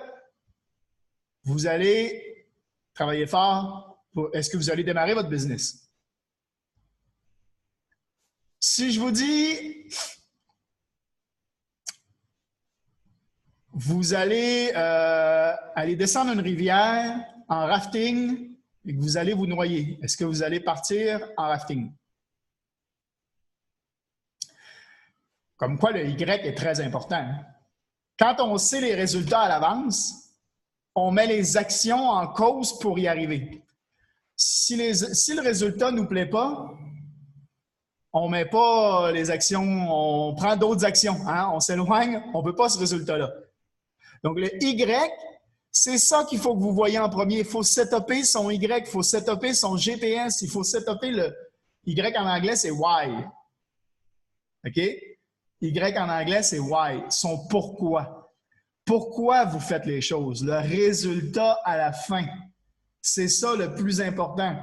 vous allez Travaillez fort. Est-ce que vous allez démarrer votre business? Si je vous dis, vous allez aller descendre une rivière en rafting et que vous allez vous noyer, est-ce que vous allez partir en rafting? Comme quoi, le Y est très important. Quand on sait les résultats à l'avance, on met les actions en cause pour y arriver. Si le résultat ne nous plaît pas, on ne met pas les actions, on prend d'autres actions. Hein? On s'éloigne, on ne veut pas ce résultat-là. Donc, le Y, c'est ça qu'il faut que vous voyez en premier. Il faut setuper son Y, il faut setuper son GPS, il faut setuper le Y en anglais, c'est Y. OK? Y en anglais, c'est why, son pourquoi. Pourquoi vous faites les choses, le résultat à la fin. C'est ça le plus important.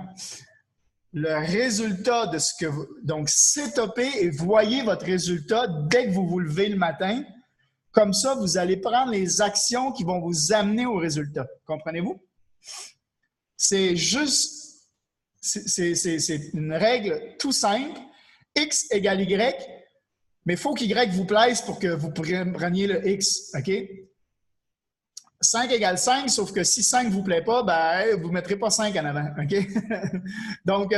Le résultat de ce que vous... Donc, setupez et voyez votre résultat dès que vous vous levez le matin. Comme ça, vous allez prendre les actions qui vont vous amener au résultat. Comprenez-vous? C'est juste... C'est une règle tout simple. X égale Y. Mais il faut qu'Y vous plaise pour que vous preniez le X, OK? 5 égale 5, sauf que si 5 ne vous plaît pas, ben, vous ne mettrez pas 5 en avant, OK? Donc,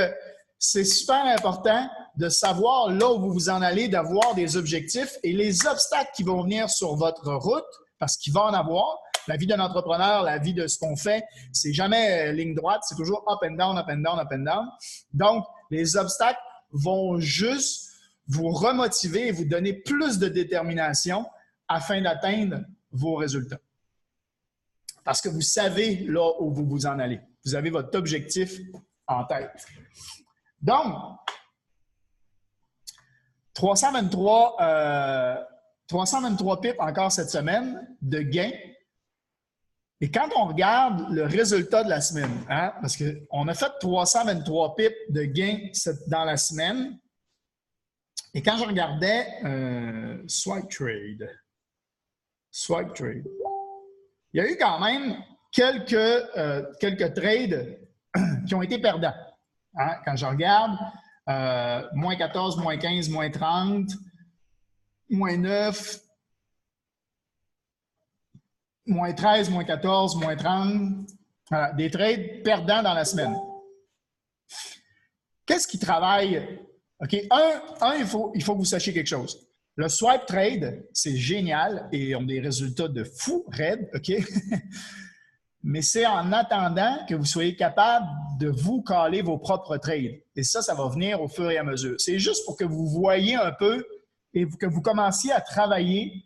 c'est super important de savoir là où vous vous en allez, d'avoir des objectifs et les obstacles qui vont venir sur votre route, parce qu'il va en avoir. La vie d'un entrepreneur, la vie de ce qu'on fait, c'est jamais ligne droite, c'est toujours up and down, up and down, up and down. Donc, les obstacles vont juste vous remotiver et vous donner plus de détermination afin d'atteindre vos résultats. Parce que vous savez là où vous vous en allez. Vous avez votre objectif en tête. Donc, 323 pips encore cette semaine de gains. Et quand on regarde le résultat de la semaine, hein, parce qu'on a fait 323 pips de gains dans la semaine, et quand je regardais Swipe Trade, il y a eu quand même quelques trades qui ont été perdants. Hein? Quand je regarde, moins 14, moins 15, moins 30, moins 9, moins 13, moins 14, moins 30. Voilà, des trades perdants dans la semaine. Qu'est-ce qui travaille? OK, il faut que vous sachiez quelque chose. Le swipe trade, c'est génial et on a des résultats de fou raide, OK? Mais c'est en attendant que vous soyez capable de vous caler vos propres trades. Et ça va venir au fur et à mesure. C'est juste pour que vous voyiez un peu et que vous commenciez à travailler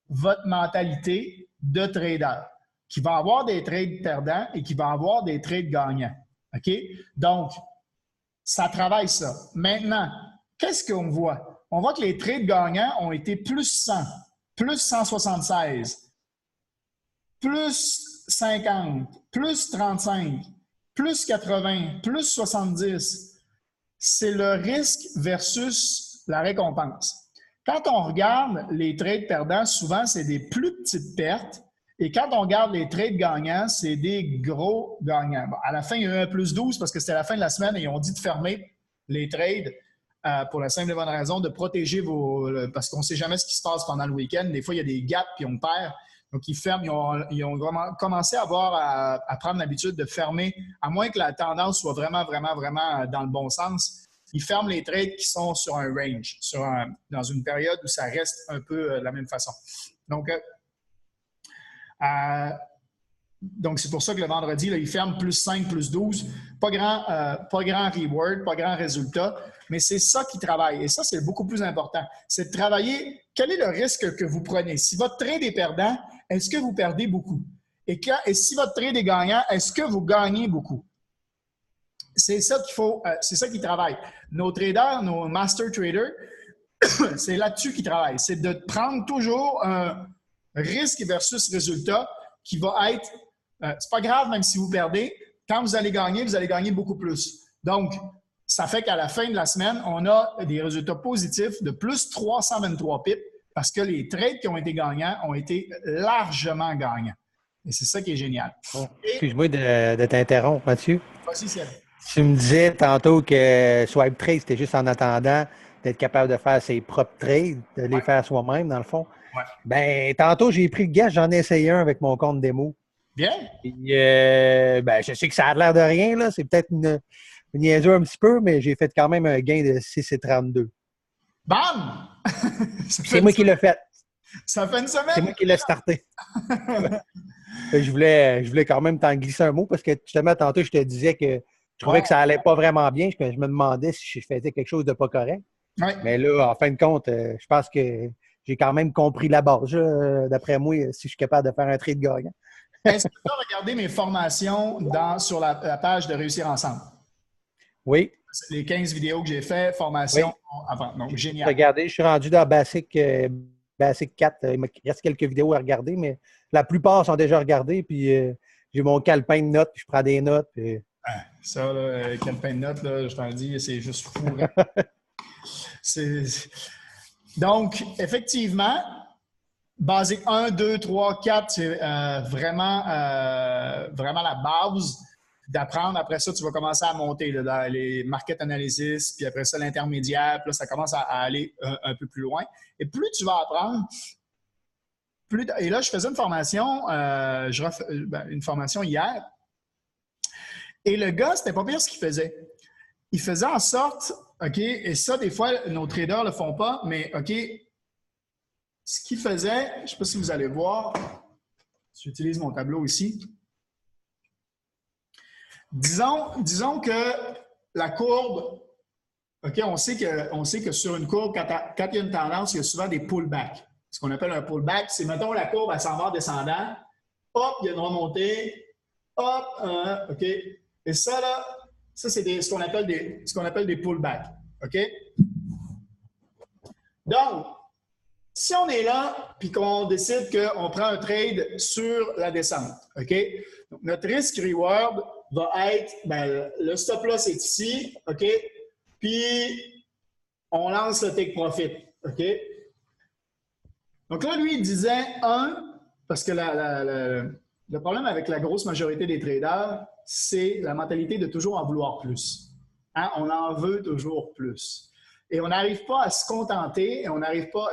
votre mentalité de trader, qui va avoir des trades perdants et qui va avoir des trades gagnants. OK? Donc, ça travaille ça. Maintenant, qu'est-ce qu'on voit? On voit que les trades gagnants ont été plus 100, plus 176, plus 50, plus 35, plus 80, plus 70. C'est le risque versus la récompense. Quand on regarde les trades perdants, souvent, c'est des plus petites pertes. Et quand on regarde les trades gagnants, c'est des gros gagnants. Bon, à la fin, il y a eu un plus 12 parce que c'était la fin de la semaine et ils ont dit de fermer les trades pour la simple et bonne raison de protéger parce qu'on ne sait jamais ce qui se passe pendant le week-end. Des fois, il y a des gaps puis on perd. Donc, ils ferment. Ils ont vraiment commencé à prendre l'habitude de fermer, à moins que la tendance soit vraiment dans le bon sens. Ils ferment les trades qui sont sur un range, dans une période où ça reste un peu de la même façon. Donc, c'est pour ça que le vendredi, là, ils ferment plus 5, plus 12. Pas grand reward, pas grand résultat, mais c'est ça qui travaille. Et ça, c'est beaucoup plus important. C'est de travailler quel est le risque que vous prenez. Si votre trade est perdant, est-ce que vous perdez beaucoup? Et si votre trade est gagnant, est-ce que vous gagnez beaucoup? C'est ça qu'il faut, c'est ça qui travaille. Nos traders, nos master traders, c'est là-dessus qu'ils travaillent. C'est de prendre toujours un risque versus résultat qui va être, c'est pas grave même si vous perdez, quand vous allez gagner beaucoup plus. Donc, ça fait qu'à la fin de la semaine, on a des résultats positifs de plus 323 pips parce que les trades qui ont été gagnants ont été largement gagnants. Et c'est ça qui est génial. Bon, excuse-moi de t'interrompre, Mathieu. Voici, Seb. Tu me disais tantôt que Swipe Trade, c'était juste en attendant d'être capable de faire ses propres trades, de les faire soi-même, dans le fond. Ouais. Ben, tantôt, j'ai pris le gage, j'en ai essayé un avec mon compte démo. Bien. Puis, ben, je sais que ça a l'air de rien, là. C'est peut-être une niaiseux un petit peu, mais j'ai fait quand même un gain de 6,32. Bam! C'est moi qui l'ai fait. Ça fait une semaine. C'est moi qui l'ai starté. Je voulais quand même t'en glisser un mot parce que justement, tantôt, je te disais que je trouvais que ça allait pas vraiment bien, que je me demandais si je faisais quelque chose de pas correct. Ouais. Mais là, en fin de compte, je pense que j'ai quand même compris la base. D'après moi, si je suis capable de faire un trade gagnant. Est-ce que tu as regardé mes formations sur la page de Réussir Ensemble? Oui. Les 15 vidéos que j'ai fait, formation avant. Donc, génial. Regardez, je suis rendu dans Basic 4. Il me reste quelques vidéos à regarder, mais la plupart sont déjà regardées. Puis j'ai mon calepin de notes, puis je prends des notes. Puis... Ça, là, calepin de notes, là, je t'en dis, c'est juste fou. Donc, effectivement, Basic 1, 2, 3, 4, c'est vraiment la base d'apprendre. Après ça, tu vas commencer à monter là, dans les market analysis, puis après ça, l'intermédiaire, puis là, ça commence à aller un peu plus loin. Et plus tu vas apprendre, et là, je faisais une formation, une formation hier, et le gars, c'était pas pire ce qu'il faisait. Il faisait en sorte, OK, et ça, des fois, nos traders ne le font pas, mais OK, ce qu'il faisait, je ne sais pas si vous allez voir, j'utilise mon tableau ici. Disons que la courbe, OK, on sait que sur une courbe, quand il y a une tendance, il y a souvent des pullbacks. Ce qu'on appelle un pullback, c'est, mettons, la courbe, elle s'en va en descendant, hop, il y a une remontée, hop, OK. Et ça, là, ça, c'est ce qu'on appelle des pullbacks, OK? Donc, si on est là, puis qu'on décide qu'on prend un trade sur la descente, OK? Donc, notre risk-reward va être, le stop-loss est ici, OK? Puis, on lance le take profit, OK? Donc là, lui, il disait 1, parce que le problème avec la grosse majorité des traders, c'est la mentalité de toujours en vouloir plus. Hein? On en veut toujours plus. Et on n'arrive pas à se contenter, et on n'arrive pas...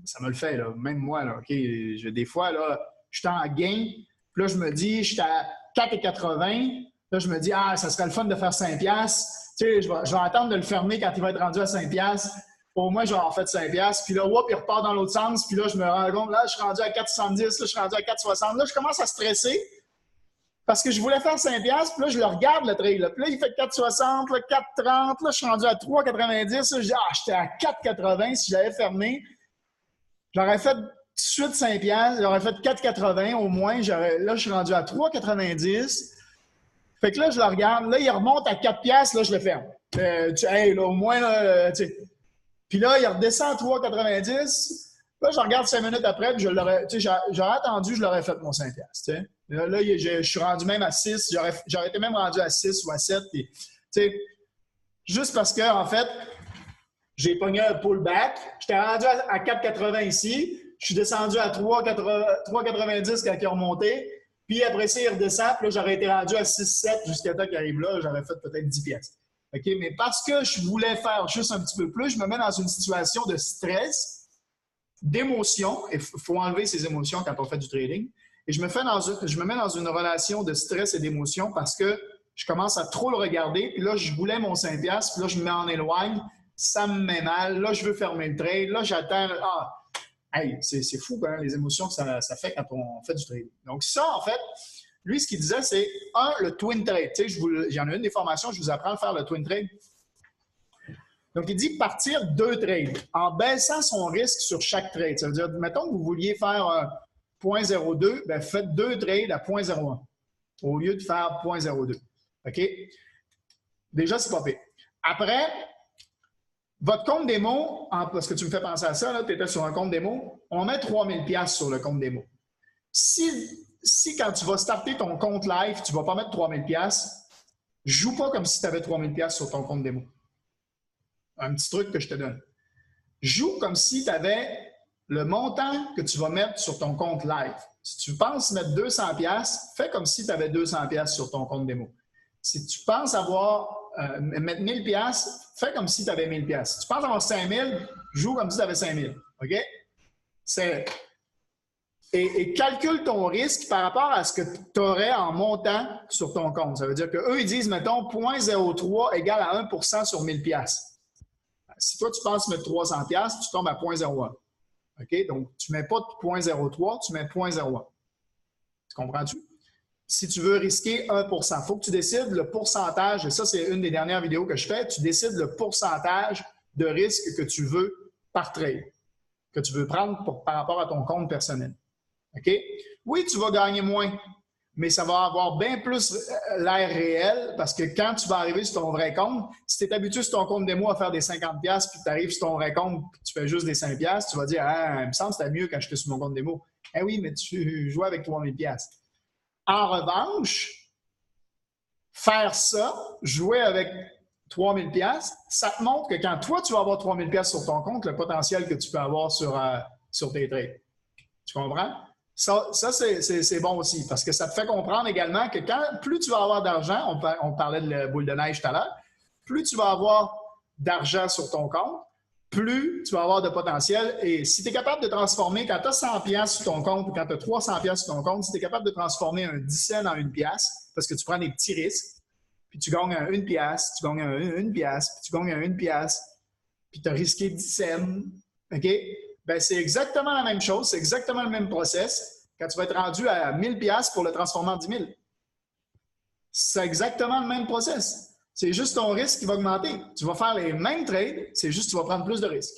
ça me le fait, là, même moi, là, OK? Des fois, là, je suis en gain, puis là, je me dis, je suis à 4,80, là, je me dis, ça serait le fun de faire 5$. Tu sais, je vais attendre de le fermer quand il va être rendu à 5$. Au moins, je vais en faire 5$. Puis là, il repart dans l'autre sens. Puis là, je me rends compte, là, je suis rendu à 4,70. Là, je suis rendu à 4,60. Là, je commence à stresser parce que je voulais faire 5$. Puis là, je le regarde, le trade. Là. Puis là, il fait 4,60, 4,30. Là, je suis rendu à 3,90. Là, je dis, j'étais à 4,80. Si j'avais fermé, j'aurais fait tout de suite 5$. J'aurais fait 4,80 au moins. Là, je suis rendu à 3,90. Fait que là, je le regarde. Là, il remonte à 4$. Là, je le ferme. Là, au moins, là, tu sais. Puis là, il redescend à 3,90. Là, je regarde 5 minutes après, puis j'aurais attendu, je l'aurais fait mon 5$. Là, je suis rendu même à 6. J'aurais été même rendu à 6 ou à 7. Puis, juste parce que, en fait, j'ai pogné un pullback. J'étais rendu à 4,80 ici. Je suis descendu à 3,90 quand il est remonté. Puis après ça, il redescend. Puis là, j'aurais été rendu à 6,7 jusqu'à temps qu'il arrive là. J'aurais fait peut-être 10$. OK? Mais parce que je voulais faire juste un petit peu plus, je me mets dans une situation de stress, d'émotion. Il faut enlever ces émotions quand on fait du trading. Et je me mets dans une relation de stress et d'émotion parce que je commence à trop le regarder. Puis là, je voulais mon 5$. Puis là, je me mets en éloigne. Ça me met mal. Là, je veux fermer le trade. Là, j'attends. C'est fou quand même les émotions que ça fait quand on fait du trading. Donc ça, en fait, lui, ce qu'il disait, c'est le twin trade. Tu sais, j'en ai une des formations, je vous apprends à faire le twin trade. Donc, il dit partir 2 trades en baissant son risque sur chaque trade. Ça veut dire, mettons que vous vouliez faire 0.02, faites 2 trades à 0.01 au lieu de faire 0.02. OK? Déjà, c'est pas pire. Après, votre compte démo, parce que tu me fais penser à ça, tu étais sur un compte démo, on met 3000$ sur le compte démo. Si quand tu vas starter ton compte live, tu ne vas pas mettre 3000$, joue pas comme si tu avais 3000$ sur ton compte démo. Un petit truc que je te donne. Joue comme si tu avais le montant que tu vas mettre sur ton compte live. Si tu penses mettre 200$, fais comme si tu avais 200$ sur ton compte démo. Si tu penses mettre 1000$, fais comme si tu avais 1000$. Si tu penses avoir 5000$, joue comme si tu avais 5000$. OK? Et calcule ton risque par rapport à ce que tu aurais en montant sur ton compte. Ça veut dire qu'eux, ils disent, mettons, 0.03 égale à 1% sur 1000$. Si toi, tu penses mettre 300$, tu tombes à 0.01. OK? Donc, tu ne mets pas de 0.03, tu mets 0.01. Tu comprends-tu? Si tu veux risquer 1%, il faut que tu décides le pourcentage, et ça, c'est une des dernières vidéos que je fais, tu décides le pourcentage de risque que tu veux par trade, que tu veux prendre par rapport à ton compte personnel. OK? Oui, tu vas gagner moins, mais ça va avoir bien plus l'air réel parce que quand tu vas arriver sur ton vrai compte, si tu es habitué sur ton compte démo à faire des 50$ puis tu arrives sur ton vrai compte et tu fais juste des 5$, tu vas dire « Ah, il me semble que c'était mieux quand j'étais sur mon compte démo. » Eh oui, mais tu jouais avec 3000$. En revanche, faire ça, jouer avec 3000$, ça te montre que quand toi, tu vas avoir 3000$ sur ton compte, le potentiel que tu peux avoir sur tes trades. Tu comprends? Ça c'est bon aussi parce que ça te fait comprendre également que plus tu vas avoir d'argent, on parlait de la boule de neige tout à l'heure, plus tu vas avoir d'argent sur ton compte, plus tu vas avoir de potentiel. Et si tu es capable de transformer, quand tu as 100$ sur ton compte ou quand tu as 300$ sur ton compte, si tu es capable de transformer un 10 cents en 1$, parce que tu prends des petits risques, puis tu gagnes un 1$, tu gagnes un 1$, puis tu gagnes un 1$, puis tu as risqué 10 cents, OK? Ben, c'est exactement la même chose, c'est exactement le même process quand tu vas être rendu à 1000$ pour le transformer en 10 000. C'est exactement le même process. C'est juste ton risque qui va augmenter. Tu vas faire les mêmes trades, c'est juste que tu vas prendre plus de risques.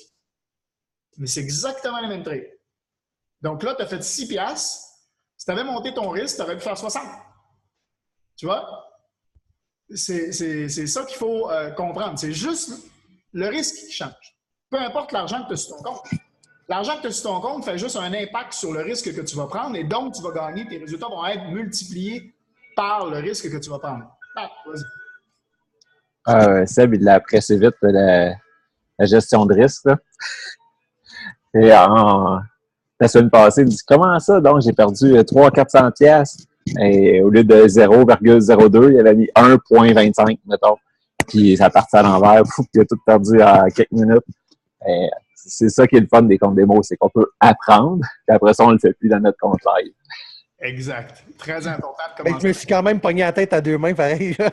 Mais c'est exactement les mêmes trades. Donc là, tu as fait 6$. Si tu avais monté ton risque, tu aurais pu faire 60. Tu vois? C'est ça qu'il faut comprendre. C'est juste le risque qui change. Peu importe l'argent que tu as sur ton compte. L'argent que tu as sur ton compte fait juste un impact sur le risque que tu vas prendre et donc tu vas gagner. Tes résultats vont être multipliés par le risque que tu vas prendre. Vas-y. Seb, il l'a apprécié vite, la gestion de risque. Là. Et la semaine passée, il me dit « Comment ça? Donc, j'ai perdu 300-400$. » Et au lieu de 0,02, il avait mis 1,25, mettons. Puis ça partit à l'envers. Il a tout perdu en quelques minutes. Et c'est ça qui est le fun des comptes démo, c'est qu'on peut apprendre, puis après ça, on ne le fait plus dans notre compte live. Exact. Très important de commencer. Je me suis quand même pogné la tête à deux mains, pareil. Ben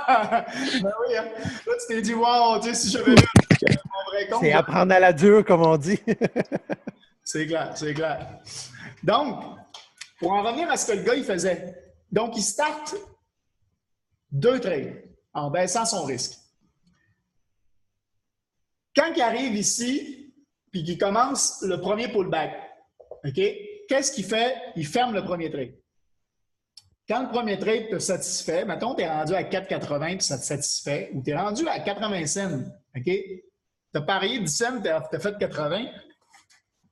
oui, hein. Là, tu t'es dit, wow, tu sais, si j'avais vu mon vrai compte. C'est apprendre à la dure, comme on dit. C'est clair, c'est clair. Donc, pour en revenir à ce que le gars, il faisait. Donc, il starte 2 trades en baissant son risque. Quand il arrive ici, puis qu'il commence le premier pullback, OK? Qu'est-ce qu'il fait? Il ferme le premier trade. Quand le premier trade te satisfait, mettons, tu es rendu à 4,80 puis ça te satisfait, ou tu es rendu à 80 cents, OK? Tu as parié 10 cents, tu as fait 80.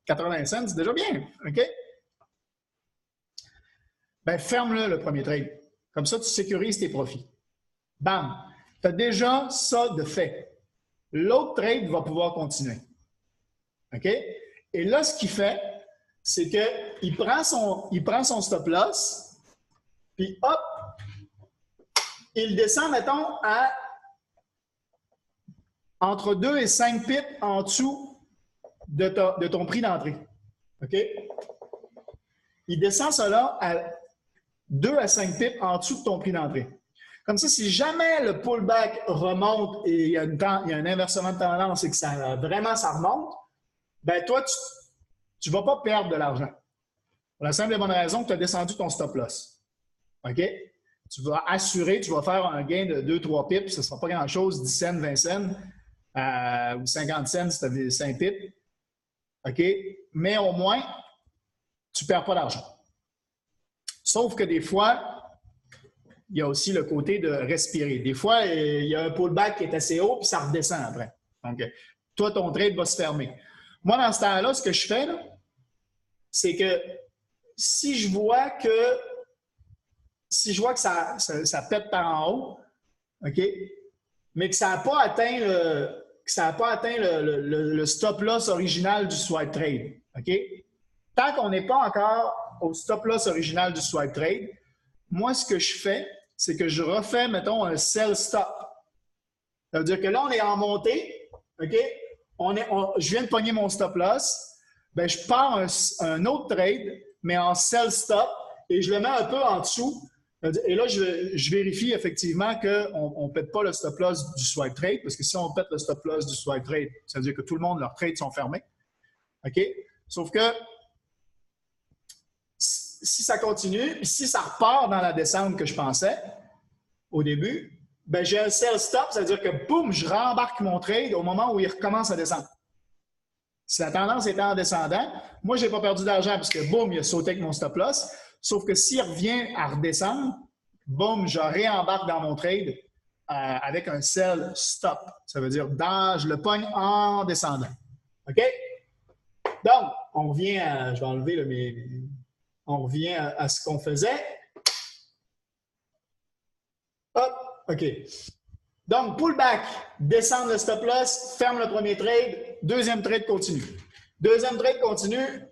80 cents, c'est déjà bien, OK? Ben, ferme-le, le premier trade. Comme ça, tu sécurises tes profits. Bam! Tu as déjà ça de fait. L'autre trade va pouvoir continuer. OK? Et là, ce qu'il fait, c'est qu'il prend son stop-loss, puis hop, il descend, mettons, à entre 2 et 5 pips en dessous de ton prix d'entrée. OK? Il descend cela à 2 à 5 pips en dessous de ton prix d'entrée. Comme ça, si jamais le pullback remonte et il y a un inversement de tendance et que ça remonte, ben toi, tu ne vas pas perdre de l'argent. Pour la simple et bonne raison que tu as descendu ton stop-loss. OK? Tu vas assurer, tu vas faire un gain de 2-3 pips, ce ne sera pas grand-chose, 10 cents, 20 cents, ou 50 cents si tu as 5 pips. OK? Mais au moins, tu ne perds pas d'argent. Sauf que des fois, il y a aussi le côté de respirer. Des fois, il y a un pullback qui est assez haut, puis ça redescend après. Donc, toi, ton trade va se fermer. Moi, dans ce temps-là, ce que je fais, c'est que si je vois que ça pète par en haut, OK, mais que ça n'a pas atteint que ça n'a pas atteint le stop-loss original du swipe trade. OK? Tant qu'on n'est pas encore au stop-loss original du swipe trade, moi, ce que je fais, c'est que je refais, mettons, un sell stop. Ça veut dire que là, on est en montée, OK? Je viens de pogner mon stop-loss. Ben, je pars un autre trade, mais en sell stop, et je le mets un peu en dessous. Et là, je vérifie effectivement qu'on ne pète pas le stop-loss du swipe trade, parce que si on pète le stop-loss du swipe trade, ça veut dire que tout le monde, leurs trades sont fermés. OK? Sauf que si ça continue, si ça repart dans la descente que je pensais au début, ben j'ai un sell stop, ça veut dire que boum, je rembarque mon trade au moment où il recommence à descendre. Si la tendance était en descendant, moi, je n'ai pas perdu d'argent parce que boum, il a sauté avec mon stop-loss. Sauf que s'il revient à redescendre, boum, je réembarque dans mon trade avec un sell stop. Ça veut dire je le pogne en descendant. OK? Donc, on revient à, je vais enlever on revient à ce qu'on faisait. Hop, OK. Donc, pullback, descendre le stop-loss, ferme le premier trade, deuxième trade continue. Deuxième trade continue,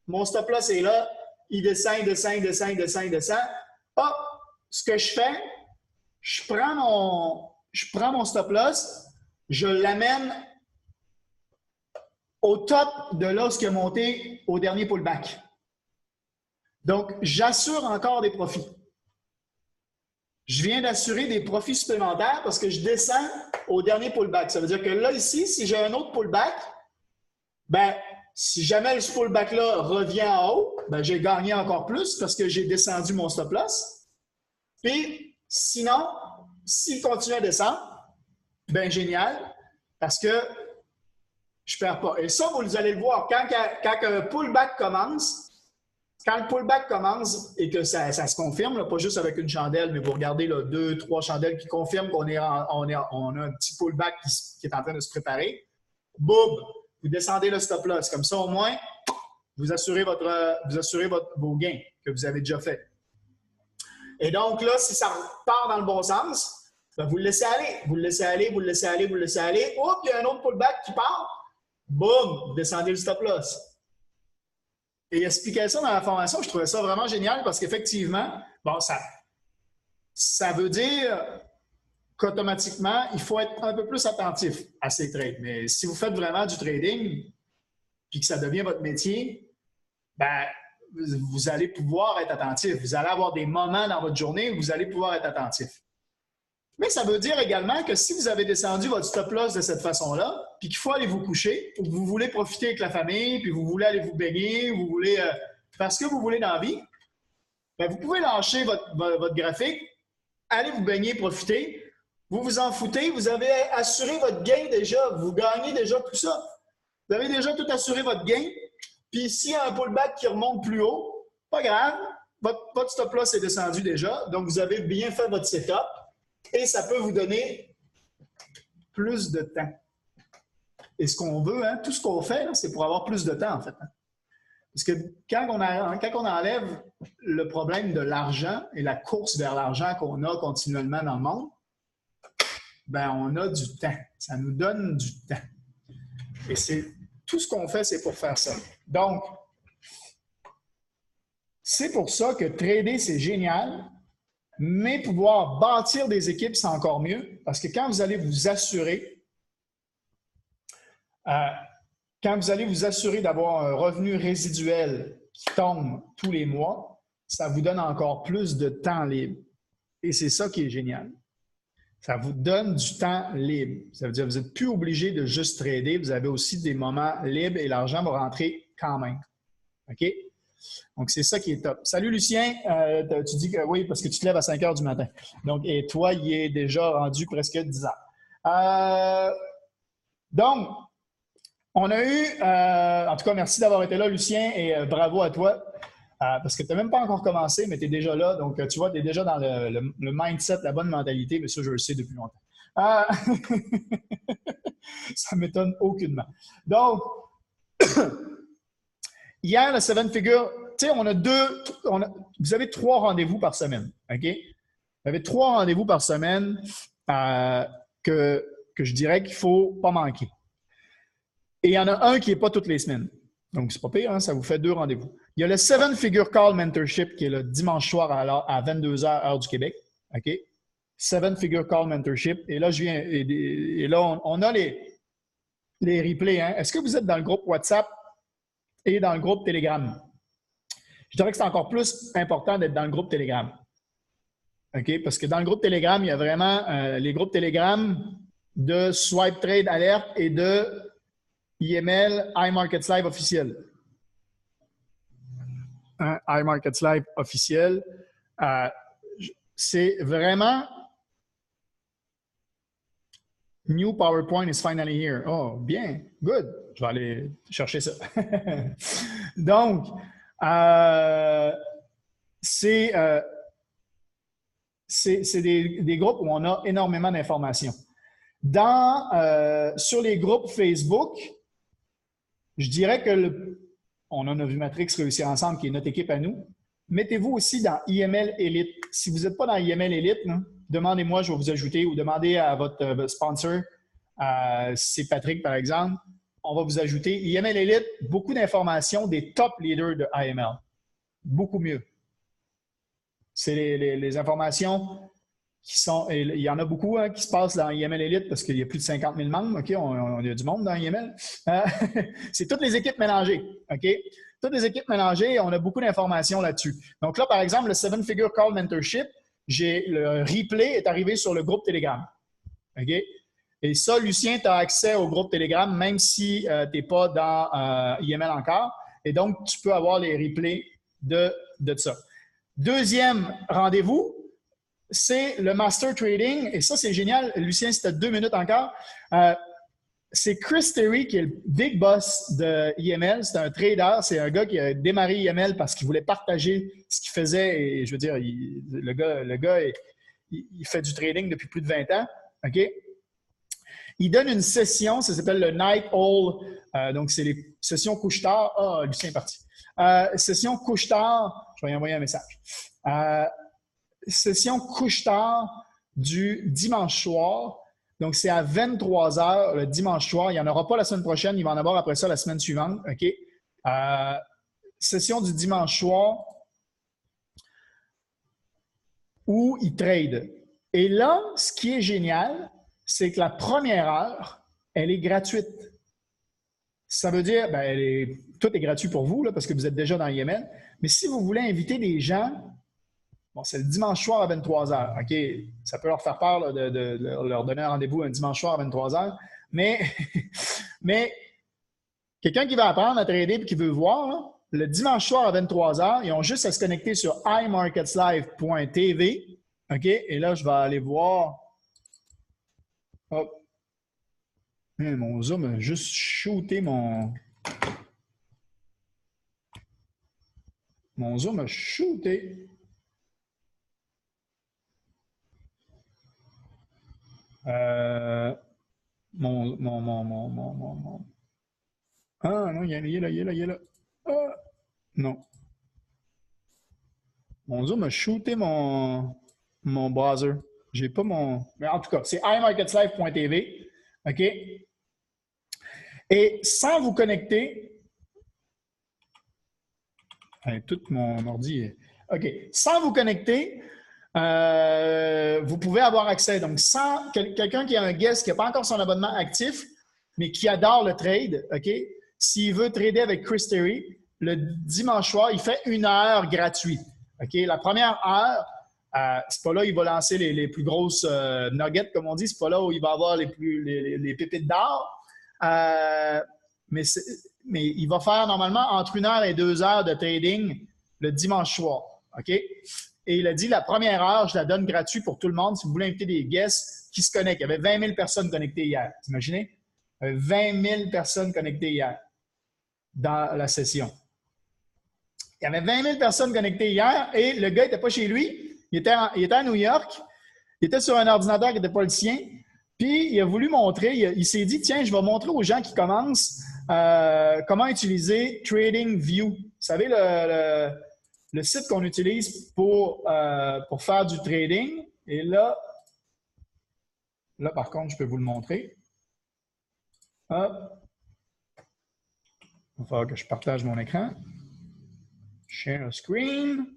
mon stop-loss est là, il descend, il descend, il descend, il descend, il descend. Hop, ce que je fais, je prends mon stop-loss, je l'amène au top de là où il a monté au dernier pullback. Donc, j'assure encore des profits. Je viens d'assurer des profits supplémentaires parce que je descends au dernier pullback. Ça veut dire que là, ici, si j'ai un autre pullback, ben, si jamais ce pullback-là revient en haut, ben, j'ai gagné encore plus parce que j'ai descendu mon stop-loss. Puis, sinon, s'il continue à descendre, ben génial, parce que je ne perds pas. Et ça, vous allez le voir, quand un pullback commence, quand le pullback commence et que ça se confirme, là, pas juste avec une chandelle, mais vous regardez là, 2, 3 chandelles qui confirment qu'on on a un petit pullback qui est en train de se préparer, boum, vous descendez le stop-loss. Comme ça, au moins, vous assurez vos gains que vous avez déjà fait. Et donc là, si ça part dans le bon sens, ben vous le laissez aller. Vous le laissez aller, vous le laissez aller, vous le laissez aller. Oups, il y a un autre pullback qui part. Boum, vous descendez le stop-loss. Et expliquer ça dans la formation, je trouvais ça vraiment génial parce qu'effectivement, bon, ça veut dire qu'automatiquement, il faut être un peu plus attentif à ces trades. Mais si vous faites vraiment du trading puis que ça devient votre métier, ben, vous allez pouvoir être attentif. Vous allez avoir des moments dans votre journée où vous allez pouvoir être attentif. Mais ça veut dire également que si vous avez descendu votre stop-loss de cette façon-là, puis qu'il faut aller vous coucher, ou que vous voulez profiter avec la famille, puis vous voulez aller vous baigner, vous voulez faire ce que vous voulez dans la vie, bien, vous pouvez lâcher votre graphique, aller vous baigner, profiter, vous vous en foutez, vous avez assuré votre gain déjà, vous gagnez déjà tout ça. Vous avez déjà tout assuré votre gain, puis s'il y a un pullback qui remonte plus haut, pas grave, votre stop-loss est descendu déjà, donc vous avez bien fait votre setup. Et ça peut vous donner plus de temps. Et ce qu'on veut, hein, tout ce qu'on fait, c'est pour avoir plus de temps, en fait. Hein. Parce que quand on enlève le problème de l'argent et la course vers l'argent qu'on a continuellement dans le monde, ben on a du temps. Ça nous donne du temps. Et tout ce qu'on fait, c'est pour faire ça. Donc, c'est pour ça que trader, c'est génial. Mais pouvoir bâtir des équipes, c'est encore mieux parce que quand vous allez vous assurer, d'avoir un revenu résiduel qui tombe tous les mois, ça vous donne encore plus de temps libre. Et c'est ça qui est génial. Ça vous donne du temps libre. Ça veut dire que vous n'êtes plus obligé de juste trader. Vous avez aussi des moments libres et l'argent va rentrer quand même. OK? Donc, c'est ça qui est top. Salut Lucien, tu dis que oui, parce que tu te lèves à 5 heures du matin. Donc, et toi, il est déjà rendu presque 10 heures. Donc, on a eu, en tout cas, merci d'avoir été là, Lucien, et bravo à toi, parce que tu n'as même pas encore commencé, mais tu es déjà là. Donc, tu vois, tu es déjà dans le mindset, la bonne mentalité, mais ça, je le sais depuis longtemps. Ça ne m'étonne aucunement. Donc, hier, le Seven Figure, tu sais, vous avez 3 rendez-vous par semaine, OK? Vous avez 3 rendez-vous par semaine que que je dirais qu'il ne faut pas manquer. Et il y en a un qui n'est pas toutes les semaines. Donc, c'est pas pire, hein? Ça vous fait 2 rendez-vous. Il y a le 7-Figure Call Mentorship qui est le dimanche soir à 22h, heure du Québec. OK? 7-Figure Call Mentorship. Et là, on a les replays. Hein? Est-ce que vous êtes dans le groupe WhatsApp et dans le groupe Telegram? Je dirais que c'est encore plus important d'être dans le groupe Telegram. OK? Parce que dans le groupe Telegram, il y a vraiment les groupes Telegram de Swipe Trade Alert et de IML iMarkets Live officiel. iMarkets Live officiel. C'est vraiment New PowerPoint is finally here. Oh, bien. Good. Je vais aller chercher ça. Donc, c'est des groupes où on a énormément d'informations. Sur les groupes Facebook, je dirais que on a Navimatrix Réussir Ensemble, qui est notre équipe à nous. Mettez-vous aussi dans IML Elite. Si vous n'êtes pas dans IML Elite, demandez-moi, je vais vous ajouter, ou demandez à votre sponsor, si c'est Patrick par exemple, on va vous ajouter. IML Elite, beaucoup d'informations des top leaders de IML. Beaucoup mieux. C'est les informations qui sont, et il y en a beaucoup qui se passent dans IML Elite parce qu'il y a plus de 50 000 membres. OK? On a du monde dans IML. C'est toutes les équipes mélangées. OK? Toutes les équipes mélangées, on a beaucoup d'informations là-dessus. Donc là, par exemple, le 7-Figure Call Mentorship, le replay est arrivé sur le groupe Telegram. OK? Et ça, Lucien, tu as accès au groupe Telegram, même si tu n'es pas dans IML encore. Et donc, tu peux avoir les replays de ça. Deuxième rendez-vous, c'est le Master Trading. Et ça, c'est génial. Lucien, si tu as 2 minutes encore. C'est Chris Terry qui est le big boss de IML. C'est un trader. C'est un gars qui a démarré IML parce qu'il voulait partager ce qu'il faisait. Et je veux dire, le gars il fait du trading depuis plus de 20 ans. OK? Il donne une session, ça s'appelle le Night Owl. Donc, c'est les sessions couche-tard. Ah, Lucien est parti. Session couche-tard. Je vais y envoyer un message. Session couche-tard du dimanche soir. Donc, c'est à 23h le dimanche soir. Il n'y en aura pas la semaine prochaine. Il va en avoir après ça la semaine suivante. OK? Session du dimanche soir où il trade. Et là, ce qui est génial, c'est que la première heure, elle est gratuite. Ça veut dire, tout est gratuit pour vous là, parce que vous êtes déjà dans IML. Mais si vous voulez inviter des gens, bon, c'est le dimanche soir à 23h. OK? Ça peut leur faire peur là, de leur donner un rendez-vous un dimanche soir à 23h. Mais quelqu'un qui va apprendre à trader et qui veut voir, là, le dimanche soir à 23h, ils ont juste à se connecter sur imarketslive.tv. OK? Et là, je vais aller voir. Hop. Mon Zoom a juste shooté mon Zoom a shooté. Ah non, il est là. Ah, non. Mon Zoom a shooté mon browser. J'ai pas mon. Mais en tout cas, c'est imarketslive.tv. OK? Et sans vous connecter, tout mon ordi est. OK. Sans vous connecter, vous pouvez avoir accès. Donc, sans quelqu'un qui a un guest qui n'a pas encore son abonnement actif, mais qui adore le trade, OK? S'il veut trader avec Chris Terry, le dimanche soir, il fait 1 heure gratuite. OK? La première heure, c'est pas là où il va lancer les plus grosses nuggets, comme on dit. C'est pas là où il va avoir les pépites d'or. Mais il va faire normalement entre 1 heure et 2 heures de trading le dimanche soir. OK? Et il a dit, la première heure, je la donne gratuite pour tout le monde. Si vous voulez inviter des guests qui se connectent. Il y avait 20 000 personnes connectées hier. Vous imaginez? Il y avait 20 000 personnes connectées hier dans la session. Il y avait 20 000 personnes connectées hier et le gars n'était pas chez lui. Il était à New York. Il était sur un ordinateur qui n'était pas le sien. Puis, il a voulu montrer, il s'est dit, tiens, je vais montrer aux gens qui commencent comment utiliser TradingView. Vous savez, le site qu'on utilise pour faire du trading. Et là, Là, par contre, je peux vous le montrer. Hop. Il va falloir que je partage mon écran. Share screen.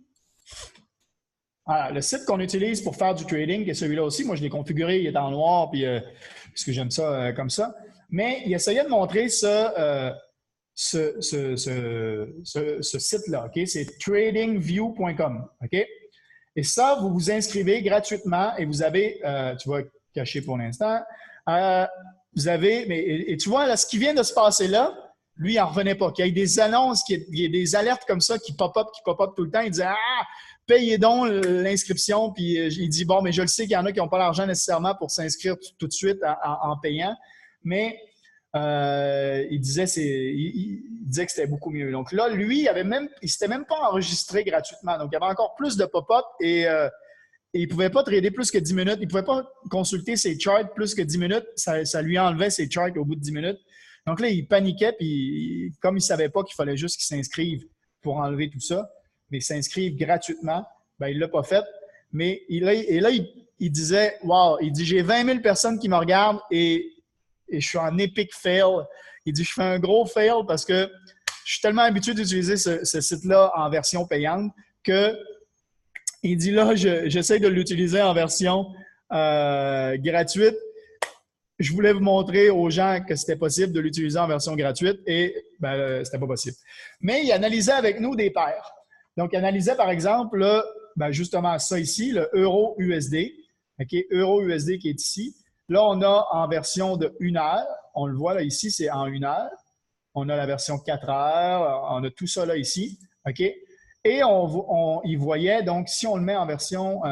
Voilà, le site qu'on utilise pour faire du trading, qui est celui-là aussi, moi je l'ai configuré, il est en noir, puis parce que j'aime ça comme ça. Mais il essayait de montrer ce site-là, OK? C'est tradingview.com, OK? Et ça, vous vous inscrivez gratuitement et vous avez, tu vas cacher pour l'instant, vous avez, et tu vois, là, ce qui vient de se passer là, lui, il n'en revenait pas. Qu'il y ait des annonces, qu'il y ait des alertes comme ça qui pop-up tout le temps. Il disait, ah, payez donc l'inscription. Puis il dit, bon, mais je le sais qu'il y en a qui n'ont pas l'argent nécessairement pour s'inscrire tout de suite en payant. Mais il disait que c'était beaucoup mieux. Donc là, lui, il s'était même pas enregistré gratuitement. Donc, il y avait encore plus de pop-up et il ne pouvait pas trader plus que 10 minutes. Il ne pouvait pas consulter ses charts plus que 10 minutes. Ça lui enlevait ses charts au bout de 10 minutes. Donc là, il paniquait, puis comme il ne savait pas qu'il fallait juste qu'il s'inscrive pour enlever tout ça, mais s'inscrive gratuitement, ben il ne l'a pas fait. Mais il disait, wow, il dit, j'ai 20 000 personnes qui me regardent et je suis en epic fail. Il dit, je fais un gros fail parce que je suis tellement habitué d'utiliser ce site-là en version payante que il dit là, j'essaie de l'utiliser en version gratuite. Je voulais vous montrer aux gens que c'était possible de l'utiliser en version gratuite et ben, c'était pas possible. Mais il analysait avec nous des paires. Donc, il analysait par exemple justement ça ici, le euro-USD. OK, euro-USD qui est ici. Là, on a en version de 1 heure. On le voit là ici, c'est en 1 heure. On a la version 4 heures. On a tout ça là ici. OK? Et il voyait, donc, si on le met en version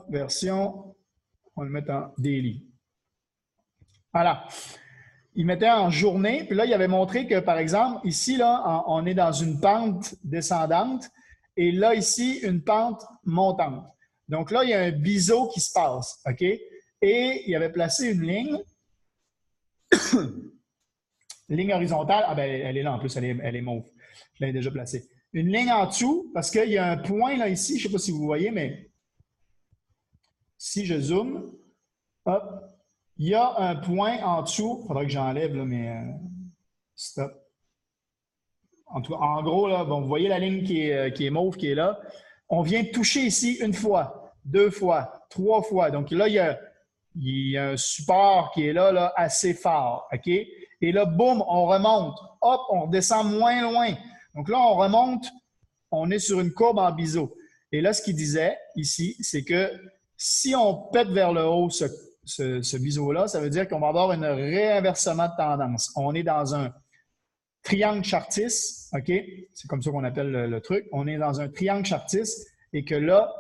version, on le met en daily. Voilà. Il mettait en journée, puis là, il avait montré que, par exemple, ici, là, on est dans une pente descendante, et là, ici, une pente montante. Donc là, il y a un biseau qui se passe, OK? Et il avait placé une ligne, ligne horizontale. Ah ben, elle est là en plus, elle est mauve. Je l'avais déjà placée. Une ligne en dessous, parce qu'il y a un point là ici, je ne sais pas si vous voyez, mais si je zoome, hop, il y a un point en dessous. Il faudrait que j'enlève, là, mais stop. En tout cas, en gros, là, bon, vous voyez la ligne qui est mauve qui est là. On vient toucher ici une fois, 2 fois, 3 fois. Donc là, il y a un support qui est là assez fort. OK? Et là, boum, on remonte. Hop, on redescend moins loin. Donc là, on remonte. On est sur une courbe en biseau. Et là, ce qu'il disait ici, c'est que si on pète vers le haut ce biseau-là, ça veut dire qu'on va avoir un réinversement de tendance. On est dans un triangle chartiste, OK? C'est comme ça qu'on appelle le truc. On est dans un triangle chartiste et que là,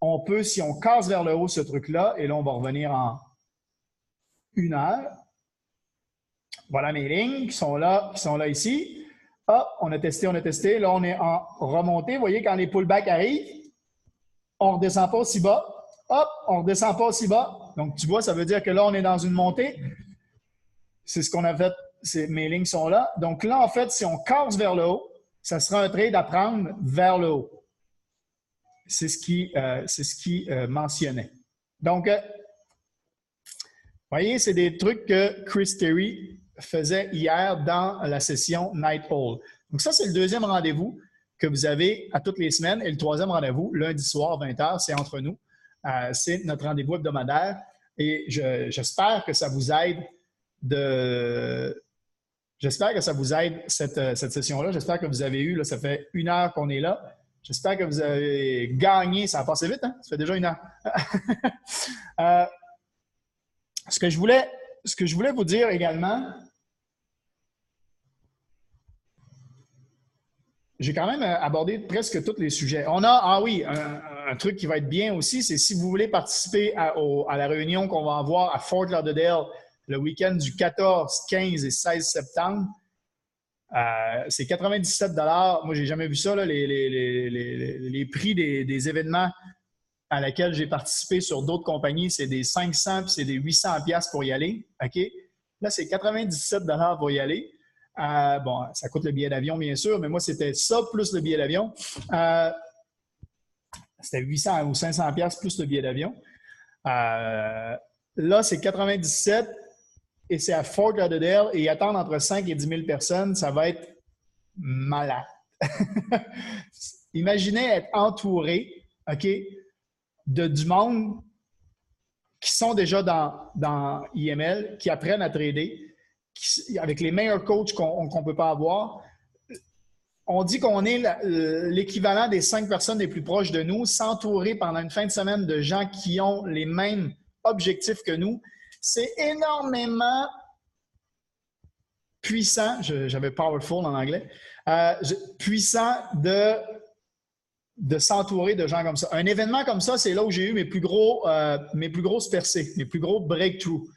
on peut, si on casse vers le haut ce truc-là, et là, on va revenir en 1 heure. Voilà mes lignes qui sont là ici. Hop, on a testé. Là, on est en remontée. Vous voyez, quand les pullbacks arrivent, on ne redescend pas aussi bas. Hop, on ne redescend pas aussi bas. Donc, tu vois, ça veut dire que là, on est dans une montée. C'est ce qu'on a fait. Mes lignes sont là. Donc là, en fait, si on casse vers le haut, ça sera un trade à prendre vers le haut. C'est ce qui mentionnait. Donc, vous voyez, c'est des trucs que Chris Terry faisait hier dans la session Night Hall. Donc ça, c'est le deuxième rendez-vous que vous avez à toutes les semaines. Et le troisième rendez-vous, lundi soir, 20h, c'est entre nous. C'est notre rendez-vous hebdomadaire. Et j'espère que ça vous aide J'espère que ça vous aide cette session-là. J'espère que vous avez eu, là, ça fait 1 heure qu'on est là. J'espère que vous avez gagné. Ça a passé vite, hein? Ça fait déjà 1 heure. Ce que je voulais vous dire également, j'ai quand même abordé presque tous les sujets. On a, un truc qui va être bien aussi, c'est si vous voulez participer à la réunion qu'on va avoir à Fort Lauderdale le week-end du 14, 15 et 16 septembre, c'est 97 $. Moi, j'ai jamais vu ça, là, les prix des événements à laquelle j'ai participé sur d'autres compagnies, c'est des 500 puis c'est des 800 $ pour y aller. OK? Là, c'est 97 $ pour y aller. Bon, ça coûte le billet d'avion, bien sûr, mais moi, c'était ça plus le billet d'avion. c'était 800 ou 500 pièces plus le billet d'avion. Là, c'est 97 et c'est à Fort Lauderdale et attendre entre 5 et 10 000 personnes, ça va être malade. Imaginez être entouré, OK, de du monde qui sont déjà dans IML, qui apprennent à trader, avec les meilleurs coachs qu'on ne peut pas avoir. On dit qu'on est l'équivalent des 5 personnes les plus proches de nous, s'entourer pendant une fin de semaine de gens qui ont les mêmes objectifs que nous. C'est énormément puissant, j'avais powerful en anglais, puissant de s'entourer de gens comme ça. Un événement comme ça, c'est là où j'ai eu mes plus grosses percées, mes plus gros breakthroughs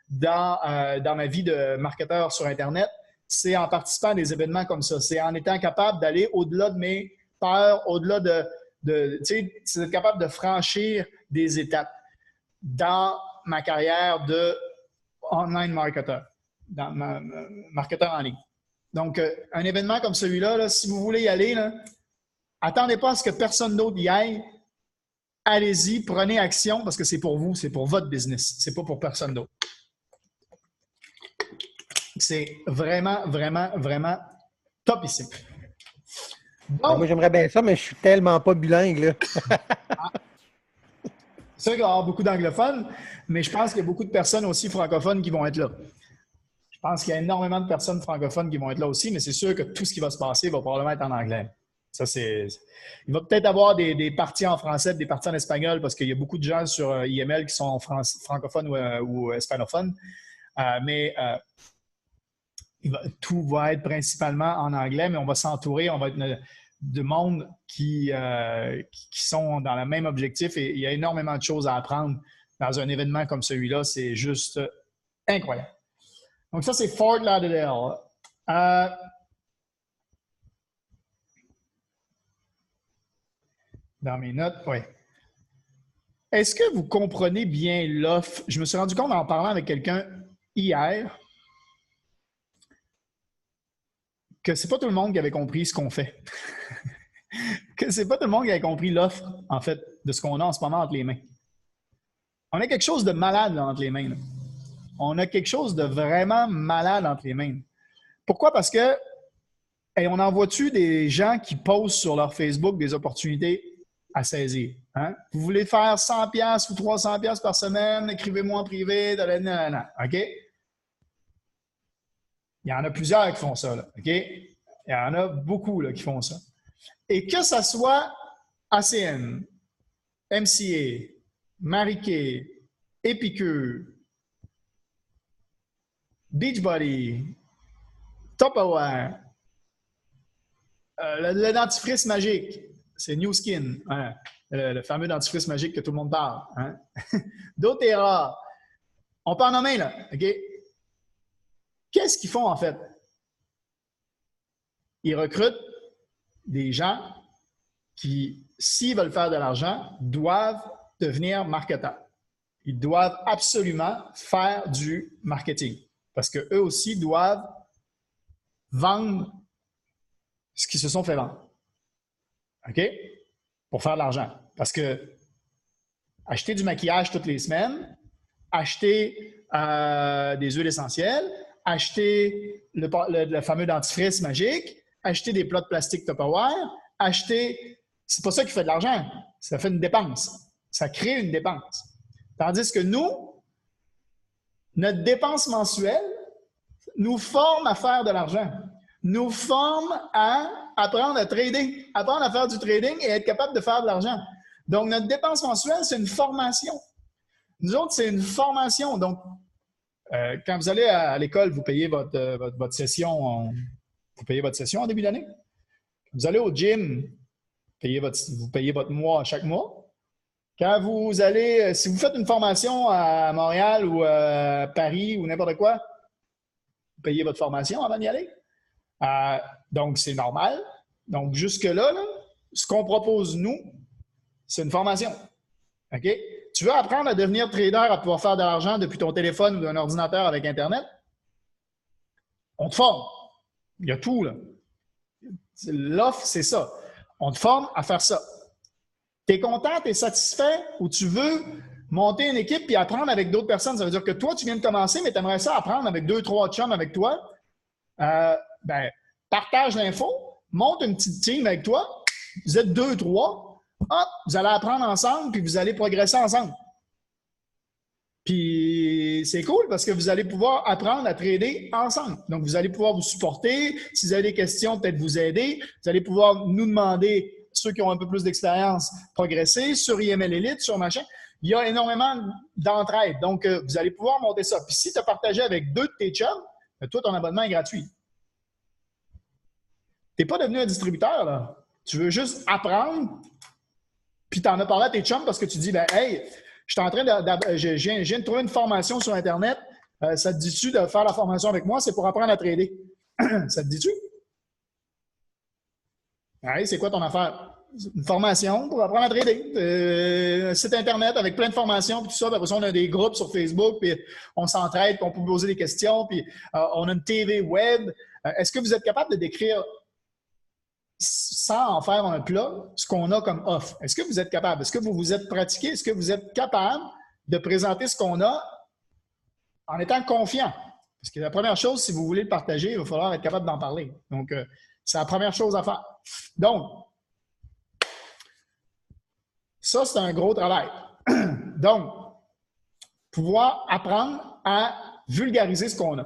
dans ma vie de marketeur sur Internet. C'est en participant à des événements comme ça. C'est en étant capable d'aller au-delà de mes peurs, au-delà tu sais, c'est être capable de franchir des étapes dans ma carrière de online marketeur, dans marketeur en ligne. Donc, un événement comme celui-là, là, si vous voulez y aller, là, attendez pas à ce que personne d'autre y aille. Allez-y, prenez action parce que c'est pour vous, c'est pour votre business, c'est pas pour personne d'autre. C'est vraiment, vraiment, vraiment topissime. Donc, moi, j'aimerais bien ça, mais je suis tellement pas bilingue, là. C'est sûr qu'il va y avoir beaucoup d'anglophones, mais je pense qu'il y a beaucoup de personnes aussi francophones qui vont être là. Je pense qu'il y a énormément de personnes francophones qui vont être là aussi, mais c'est sûr que tout ce qui va se passer va probablement être en anglais. Ça, il va peut-être avoir des parties en français, des parties en espagnol, parce qu'il y a beaucoup de gens sur IML qui sont francophones ou hispanophones. Mais tout va être principalement en anglais, mais on va s'entourer, on va être de monde qui sont dans le même objectif et il y a énormément de choses à apprendre dans un événement comme celui-là. C'est juste incroyable. Donc ça, c'est Fort Lauderdale. Dans mes notes, oui. Est-ce que vous comprenez bien l'offre? Je me suis rendu compte en parlant avec quelqu'un hier que c'est pas tout le monde qui avait compris ce qu'on fait. Que c'est pas tout le monde qui avait compris l'offre, en fait, de ce qu'on a en ce moment entre les mains. On a quelque chose de malade là, entre les mains. Là. On a quelque chose de vraiment malade entre les mains. Pourquoi? Parce que on en voit-tu des gens qui postent sur leur Facebook des opportunités à saisir? Hein? Vous voulez faire 100$ ou 300$ par semaine, écrivez-moi en privé, OK? Il y en a plusieurs qui font ça, là, OK? Il y en a beaucoup là, qui font ça. Et que ce soit ACM, MCA, Marie-Kay, Épicure, Beachbody, Tupperware, le dentifrice magique, c'est New Skin, hein? Le fameux dentifrice magique que tout le monde parle. Hein? doTERRA, on peut en nommer, là, OK? Qu'est-ce qu'ils font en fait? Ils recrutent des gens qui, s'ils veulent faire de l'argent, doivent devenir marketeurs. Ils doivent absolument faire du marketing parce qu'eux aussi doivent vendre ce qu'ils se sont fait vendre. OK? Pour faire de l'argent. Parce que acheter du maquillage toutes les semaines, acheter des huiles essentielles, acheter le fameux dentifrice magique, acheter des plats de plastique Tupperware, c'est pas ça qui fait de l'argent. Ça fait une dépense. Ça crée une dépense. Tandis que nous, notre dépense mensuelle nous forme à faire de l'argent. Nous forme à apprendre à trader, apprendre à faire du trading et être capable de faire de l'argent. Donc, notre dépense mensuelle, c'est une formation. Nous autres, c'est une formation. Donc, quand vous allez à l'école, vous payez votre session. Vous payez votre session en début d'année. Vous allez au gym, vous payez votre mois chaque mois. Quand vous allez, si vous faites une formation à Montréal ou à Paris ou n'importe quoi, vous payez votre formation avant d'y aller. Donc, c'est normal. Donc, jusque-là, là, ce qu'on propose, nous, c'est une formation. OK? Tu veux apprendre à devenir trader, à pouvoir faire de l'argent depuis ton téléphone ou d'un ordinateur avec Internet? On te forme. Il y a tout, là. L'offre, c'est ça. On te forme à faire ça. Tu es content, tu es satisfait ou tu veux monter une équipe puis apprendre avec d'autres personnes? Ça veut dire que toi, tu viens de commencer, mais tu aimerais ça apprendre avec 2-3 chums avec toi. Partage l'info, monte une petite team avec toi. Vous êtes 2-3. Hop, vous allez apprendre ensemble puis vous allez progresser ensemble. Puis c'est cool parce que vous allez pouvoir apprendre à trader ensemble. Donc, vous allez pouvoir vous supporter. Si vous avez des questions, peut-être vous aider. Vous allez pouvoir nous demander, ceux qui ont un peu plus d'expérience, progresser sur IML Elite, sur machin. Il y a énormément d'entraide. Donc, vous allez pouvoir monter ça. Puis si tu as partagé avec 2 de tes chums, toi, ton abonnement est gratuit. Tu n'es pas devenu un distributeur, là. Tu veux juste apprendre, puis tu en as parlé à tes chums parce que tu dis, ben, hey, je suis en train je viens de trouver une formation sur Internet. Ça te dit-tu de faire la formation avec moi? C'est pour apprendre à trader. Ça te dit-tu? Hey, c'est quoi ton affaire? Une formation pour apprendre à trader. Un site Internet avec plein de formations, puis tout ça. Puis après ça, on a des groupes sur Facebook, puis on s'entraide, puis on peut poser des questions, puis on a une TV web. Est-ce que vous êtes capable de décrire, sans en faire un plat, ce qu'on a comme offre? Est-ce que vous êtes capable? Est-ce que vous vous êtes pratiqué? Est-ce que vous êtes capable de présenter ce qu'on a en étant confiant? Parce que la première chose, si vous voulez le partager, il va falloir être capable d'en parler. Donc, c'est la première chose à faire. Donc, ça, c'est un gros travail. Donc, pouvoir apprendre à vulgariser ce qu'on a.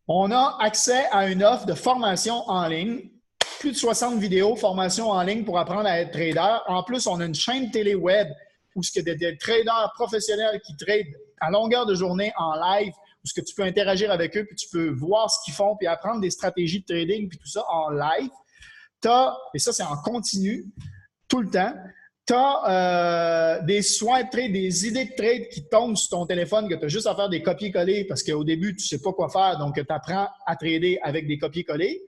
On a accès à une offre de formation en ligne. Plus de 60 vidéos, formation en ligne pour apprendre à être trader. En plus, on a une chaîne télé web où il y a des traders professionnels qui tradent à longueur de journée en live, où ce que tu peux interagir avec eux, puis tu peux voir ce qu'ils font, puis apprendre des stratégies de trading, puis tout ça en live. Et ça, c'est en continu, tout le temps. Tu as des swipe trades, des idées de trade qui tombent sur ton téléphone, que tu as juste à faire des copier-coller parce qu'au début, tu ne sais pas quoi faire, donc tu apprends à trader avec des copier-coller.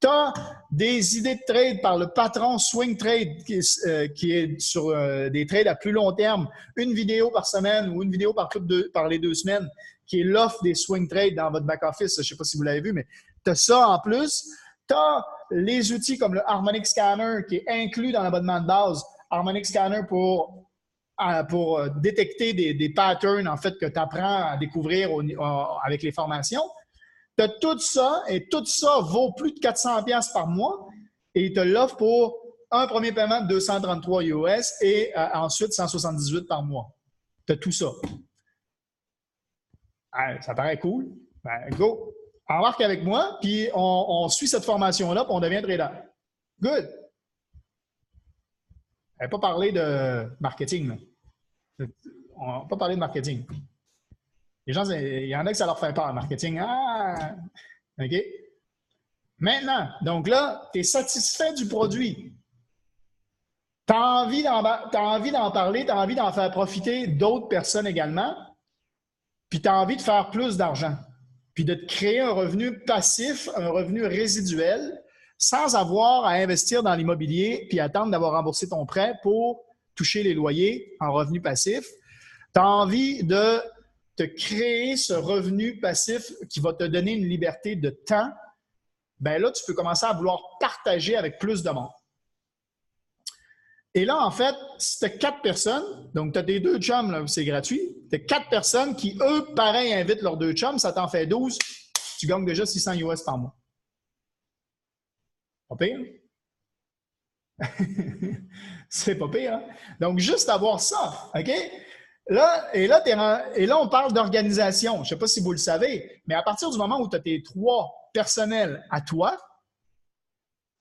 Tu as des idées de trade par le patron Swing Trade qui est sur des trades à plus long terme, une vidéo par semaine ou une vidéo par les 2 semaines, qui est l'offre des Swing Trade dans votre back-office. Je ne sais pas si vous l'avez vu, mais tu as ça en plus. Tu as les outils comme le Harmonic Scanner qui est inclus dans l'abonnement de base. Harmonic Scanner pour détecter des patterns en fait, que tu apprends à découvrir avec les formations. Tu as tout ça et tout ça vaut plus de 400$ par mois et il te l'offre pour un premier paiement de 233 US et ensuite 178 par mois. Tu as tout ça. Ça paraît cool. Ben, go! Embarque avec moi, puis on suit cette formation-là, puis on devient trader. Good! On n'a pas parlé de marketing. Là. On n'a pas parlé de marketing. Les gens, il y en a que ça leur fait peur, le marketing. Ah! OK? Maintenant, donc là, tu es satisfait du produit. Tu as envie d'en parler, tu as envie d'en faire profiter d'autres personnes également, puis tu as envie de faire plus d'argent, puis de te créer un revenu passif, un revenu résiduel, sans avoir à investir dans l'immobilier puis attendre d'avoir remboursé ton prêt pour toucher les loyers en revenu passif. Tu as envie de te créer ce revenu passif qui va te donner une liberté de temps. Bien là, tu peux commencer à vouloir partager avec plus de monde. Et là, en fait, si tu as 4 personnes, donc tu as tes 2 chums, là, c'est gratuit, tu as 4 personnes qui, eux, pareil, invitent leurs 2 chums, ça t'en fait 12, tu gagnes déjà 600 US par mois. Pas pire? C'est pas pire, hein? Donc, juste avoir ça, OK? Là, on parle d'organisation. Je ne sais pas si vous le savez, mais à partir du moment où tu as tes 3 personnels à toi,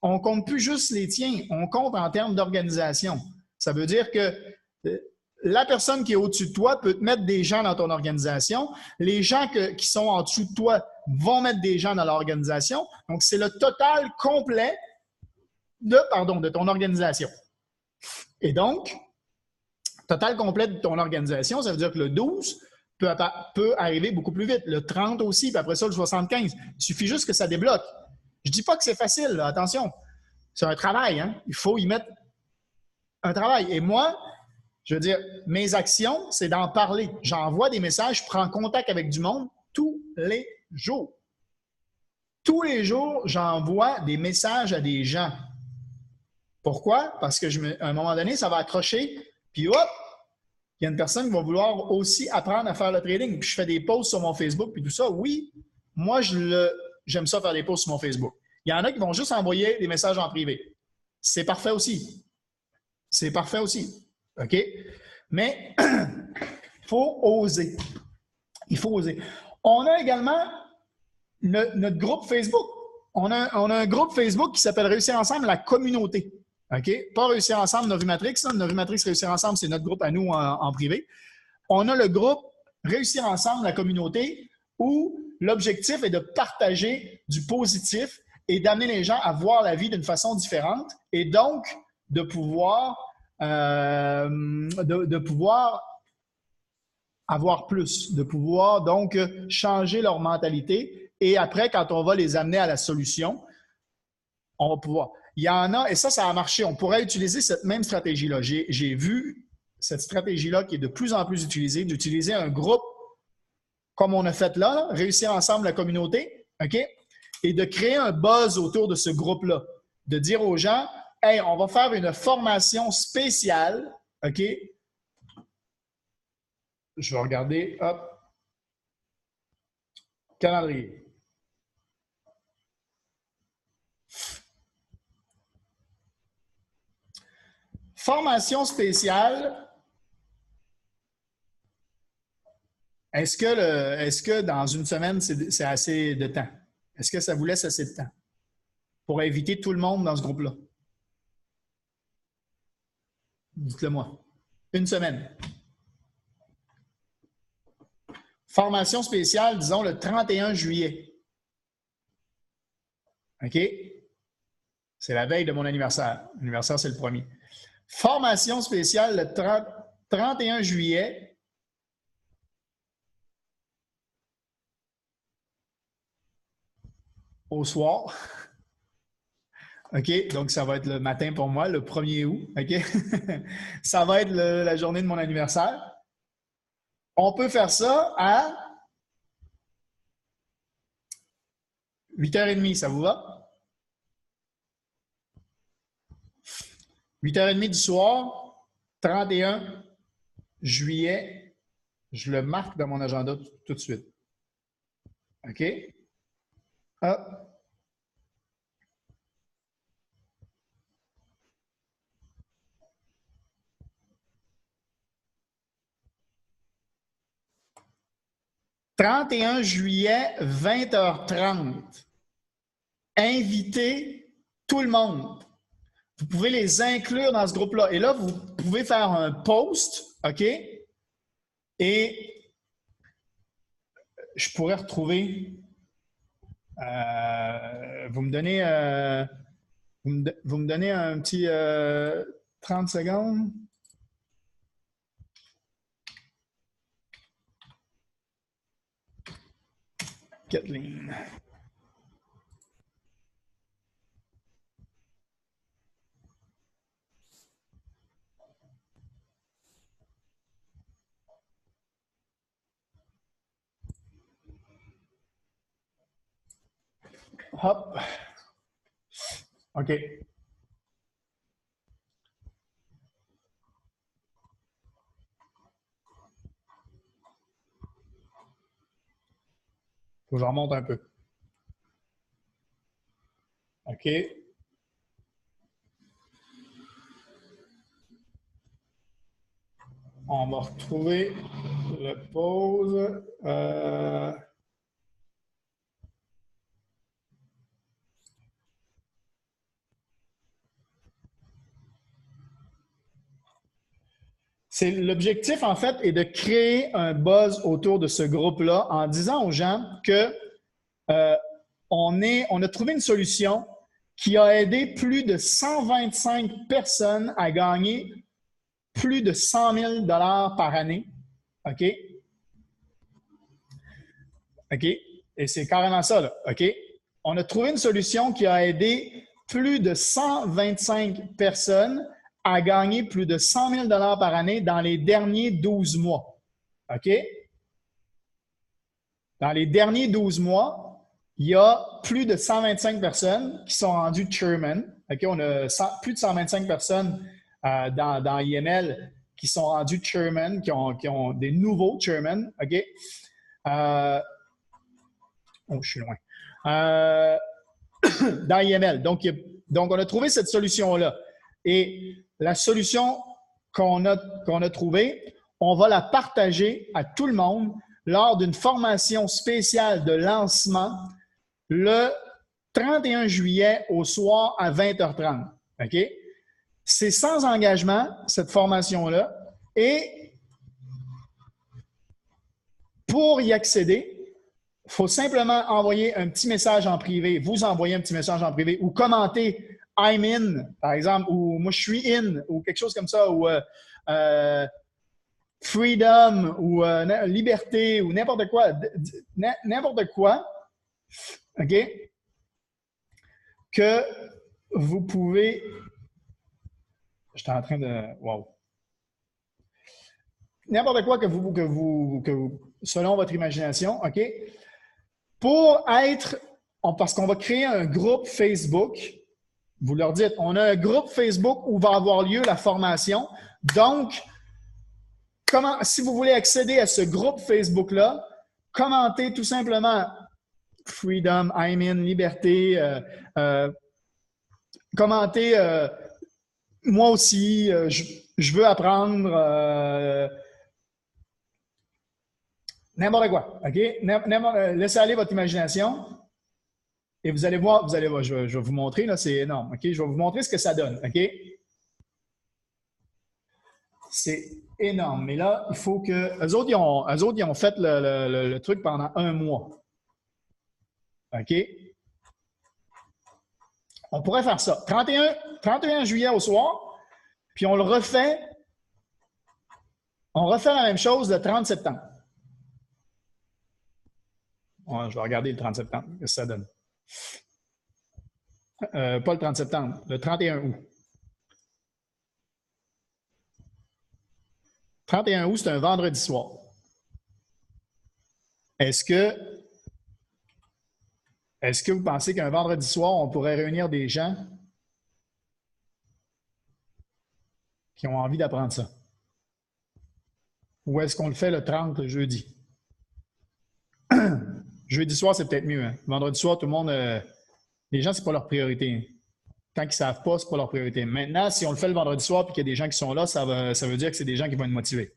on ne compte plus juste les tiens, on compte en termes d'organisation. Ça veut dire que la personne qui est au-dessus de toi peut te mettre des gens dans ton organisation. Les gens qui sont en dessous de toi vont mettre des gens dans l'organisation. Donc, c'est le total complet de ton organisation. Et donc, total complet de ton organisation, ça veut dire que le 12 peut arriver beaucoup plus vite. Le 30 aussi, puis après ça, le 75. Il suffit juste que ça débloque. Je ne dis pas que c'est facile, là, attention. C'est un travail, hein? Il faut y mettre un travail. Et moi, je veux dire, mes actions, c'est d'en parler. J'envoie des messages, je prends contact avec du monde tous les jours. Tous les jours, j'envoie des messages à des gens. Pourquoi? Parce que à un moment donné, ça va accrocher, puis hop, il y a une personne qui va vouloir aussi apprendre à faire le trading. Puis je fais des posts sur mon Facebook, puis tout ça. Oui, moi, j'aime ça faire des posts sur mon Facebook. Il y en a qui vont juste envoyer des messages en privé. C'est parfait aussi. C'est parfait aussi. OK? Mais il faut oser. Il faut oser. On a également notre groupe Facebook. On a un groupe Facebook qui s'appelle Réussir Ensemble, la communauté. OK? Pas Réussir Ensemble, Novimatrix. Novimatrix, Réussir Ensemble, c'est notre groupe à nous en privé. On a le groupe Réussir Ensemble, la communauté, où l'objectif est de partager du positif et d'amener les gens à voir la vie d'une façon différente et donc de pouvoir avoir plus, de pouvoir donc changer leur mentalité. Et après, quand on va les amener à la solution, on va pouvoir. Il y en a, et ça a marché. On pourrait utiliser cette même stratégie-là. J'ai vu cette stratégie-là qui est de plus en plus utilisée, d'utiliser un groupe comme on a fait là, Réussir Ensemble la communauté, OK? Et de créer un buzz autour de ce groupe-là. De dire aux gens, hey, on va faire une formation spéciale, OK? Je vais regarder, hop, calendrier. Formation spéciale. Est-ce que dans une semaine, c'est assez de temps? Est-ce que ça vous laisse assez de temps pour inviter tout le monde dans ce groupe-là? Dites-le moi. Une semaine. Formation spéciale, disons, le 31 juillet. OK? C'est la veille de mon anniversaire. L'anniversaire, c'est le 1er. Formation spéciale le 31 juillet. Au soir. OK? Donc, ça va être le matin pour moi, le 1er août. OK? Ça va être la journée de mon anniversaire. On peut faire ça à 8h30, ça vous va? 8h30 du soir, 31 juillet, je le marque dans mon agenda tout de suite. OK? Hop. « 31 juillet, 20h30. Invitez tout le monde. Vous pouvez les inclure dans ce groupe-là. Et là, vous pouvez faire un post, OK? Et je pourrais retrouver... vous me donnez un petit 30 secondes. Kathleen. Hop. OK. Faut que je remonte un peu. OK. On va retrouver le pause. L'objectif, en fait, est de créer un buzz autour de ce groupe-là en disant aux gens que on a trouvé une solution qui a aidé plus de 125 personnes à gagner plus de 100 000 $ par année. OK? OK? Et c'est carrément ça, là. OK? On a trouvé une solution qui a aidé plus de 125 personnes à gagner plus de 100 000 $ par année dans les derniers 12 mois. OK? Dans les derniers 12 mois, il y a plus de 125 personnes qui sont rendues chairman. OK? On a plus de 125 personnes dans IML qui sont rendus chairman, qui ont des nouveaux chairman. OK? Oh, je suis loin. Dans IML. Donc, on a trouvé cette solution-là. Et la solution qu'on a trouvée, on va la partager à tout le monde lors d'une formation spéciale de lancement le 31 juillet au soir à 20h30. OK? C'est sans engagement, cette formation-là. Et pour y accéder, il faut simplement envoyer un petit message en privé. Vous envoyez un petit message en privé ou commenter I'm in, par exemple, ou moi je suis in, ou quelque chose comme ça, ou freedom, ou liberté, ou n'importe quoi. N'importe quoi, OK, que vous pouvez. J'étais en train de. Wow. N'importe quoi que vous, selon votre imagination, OK? Pour être. Parce qu'on va créer un groupe Facebook. Vous leur dites, on a un groupe Facebook où va avoir lieu la formation. Donc, si vous voulez accéder à ce groupe Facebook-là, commentez tout simplement Freedom, I'm in, liberté, commentez moi aussi, je veux apprendre n'importe quoi, OK? Laissez aller votre imagination. Et vous allez voir, je vais vous montrer, là, c'est énorme, OK? Je vais vous montrer ce que ça donne, OK? C'est énorme. Mais là, il faut que. Eux autres, ils ont fait le truc pendant 1 mois. OK? On pourrait faire ça. 31 juillet au soir, puis on le refait. On refait la même chose le 30 septembre. Ouais, je vais regarder le 30 septembre, ce que ça donne. Pas le 30 septembre, le 31 août. 31 août, c'est un vendredi soir. Est-ce que vous pensez qu'un vendredi soir, on pourrait réunir des gens qui ont envie d'apprendre ça? Ou est-ce qu'on le fait le 30, le jeudi? Jeudi soir, c'est peut-être mieux. Hein? Vendredi soir, tout le monde... les gens, c'est pas leur priorité. Tant qu'ils ne savent pas, ce n'est pas leur priorité. Maintenant, si on le fait le vendredi soir et qu'il y a des gens qui sont là, ça veut dire que c'est des gens qui vont être motivés.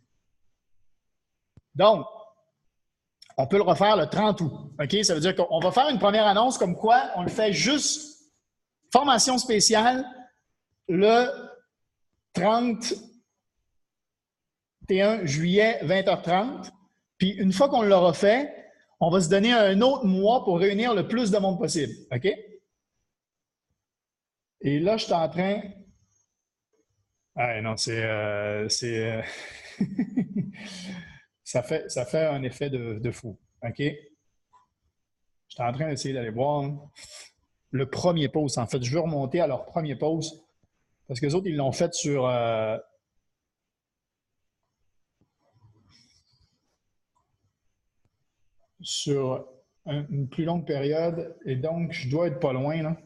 Donc, on peut le refaire le 30 août. OK? Ça veut dire qu'on va faire une première annonce comme quoi on le fait juste formation spéciale le 31 juillet, 20h30. Puis, une fois qu'on l'aura fait, on va se donner un autre mois pour réunir le plus de monde possible. OK? Et là, je suis en train. Ah non, ça fait un effet de fou. OK? Je suis en train d'essayer d'aller voir le premier post. En fait, je veux remonter à leur premier post parce que les autres, ils l'ont fait sur une plus longue période. Et donc, je dois être pas loin, là.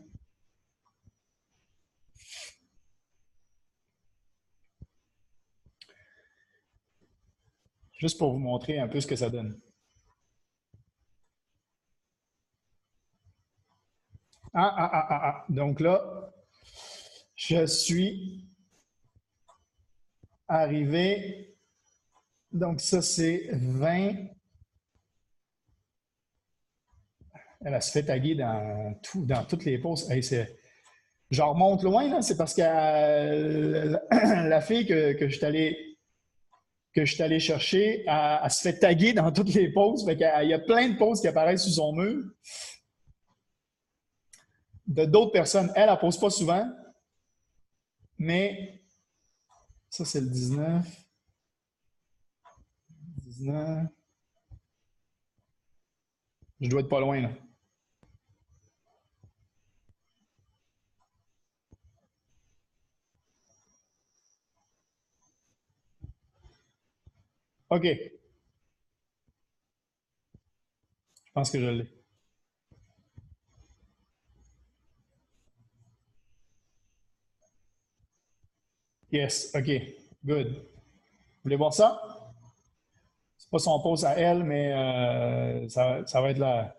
Juste pour vous montrer un peu ce que ça donne. Donc là, je suis arrivé. Donc ça, c'est 20. Elle se fait taguer dans toutes les posts. Hey, je remonte loin, là, c'est parce que la fille que je suis allé chercher, elle se fait taguer dans toutes les posts. Il y a plein de posts qui apparaissent sur son mur. De d'autres personnes. Elle ne pose pas souvent. Mais ça, c'est le 19. 19. Je dois être pas loin, là. OK. Je pense que je l'ai. Yes, OK. Good. Vous voulez voir ça? C'est pas son post à elle, mais ça va être là.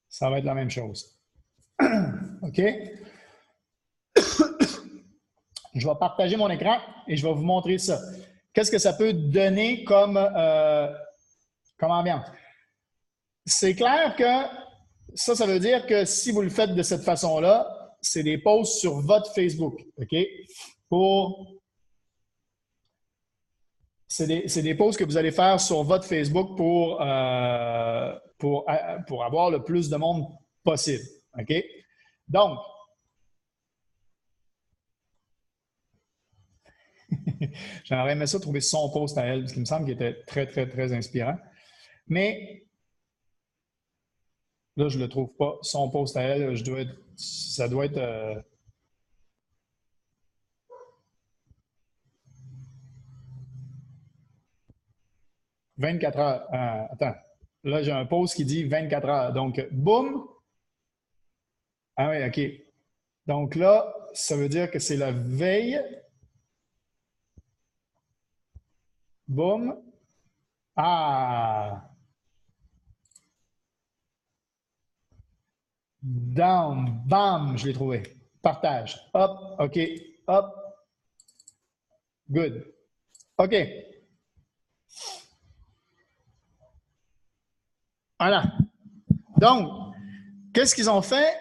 Ça va être la même chose. OK? Je vais partager mon écran et je vais vous montrer ça. Qu'est-ce que ça peut donner comme ambiance? C'est clair que ça veut dire que si vous le faites de cette façon-là, c'est des posts sur votre Facebook. OK? C'est des posts que vous allez faire sur votre Facebook pour avoir le plus de monde possible. OK? Donc, j'aimerais aimé ça trouver son post à elle, parce qu'il me semble qu'il était très, très, très inspirant. Mais là, je ne le trouve pas. Son post à elle, ça doit être... 24 heures. Attends. Là, j'ai un post qui dit 24 heures. Donc, boum. Ah oui, OK. Donc là, ça veut dire que c'est la veille. Boum. Ah. Down. Bam. Je l'ai trouvé. Partage. Hop. OK. Hop. Good. OK. Voilà. Donc, qu'est-ce qu'ils ont fait?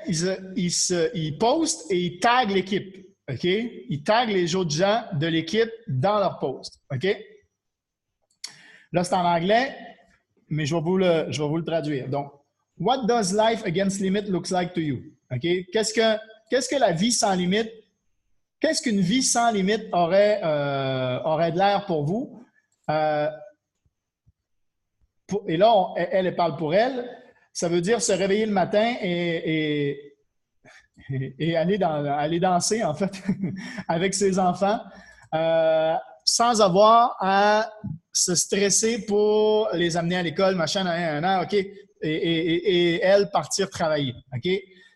Ils postent et ils taguent l'équipe. OK? Ils taguent les autres gens de l'équipe dans leur post. OK? Là, c'est en anglais, mais je vais vous le traduire. Donc, what does life against limit looks like to you? OK? Qu'est-ce que la vie sans limite? Qu'est-ce qu'une vie sans limite aurait de l'air pour vous? Et là, elle parle pour elle. Ça veut dire se réveiller le matin et aller danser, en fait, avec ses enfants, sans avoir à se stresser pour les amener à l'école, machin, OK, et elle partir travailler, OK?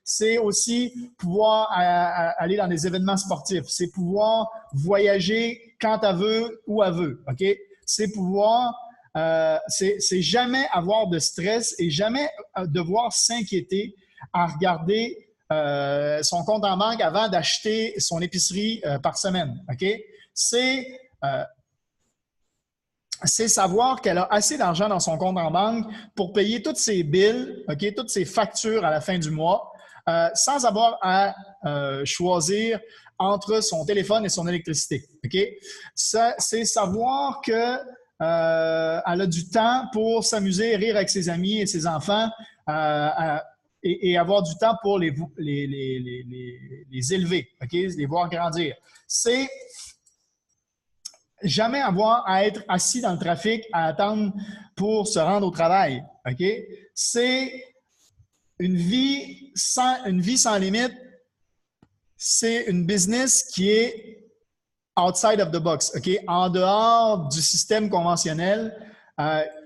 C'est aussi pouvoir aller dans des événements sportifs. C'est pouvoir voyager quand elle veut, où elle veut, OK? C'est pouvoir... c'est jamais avoir de stress et jamais devoir s'inquiéter à regarder son compte en banque avant d'acheter son épicerie par semaine. OK? C'est savoir qu'elle a assez d'argent dans son compte en banque pour payer toutes ses bills, OK? Toutes ses factures à la fin du mois, sans avoir à choisir entre son téléphone et son électricité. OK? C'est savoir que elle a du temps pour s'amuser, rire avec ses amis et ses enfants et avoir du temps pour les élever, okay? Les voir grandir. C'est jamais avoir à être assis dans le trafic à attendre pour se rendre au travail. Okay? C'est une vie sans limite. C'est une business qui est outside of the box, OK? En dehors du système conventionnel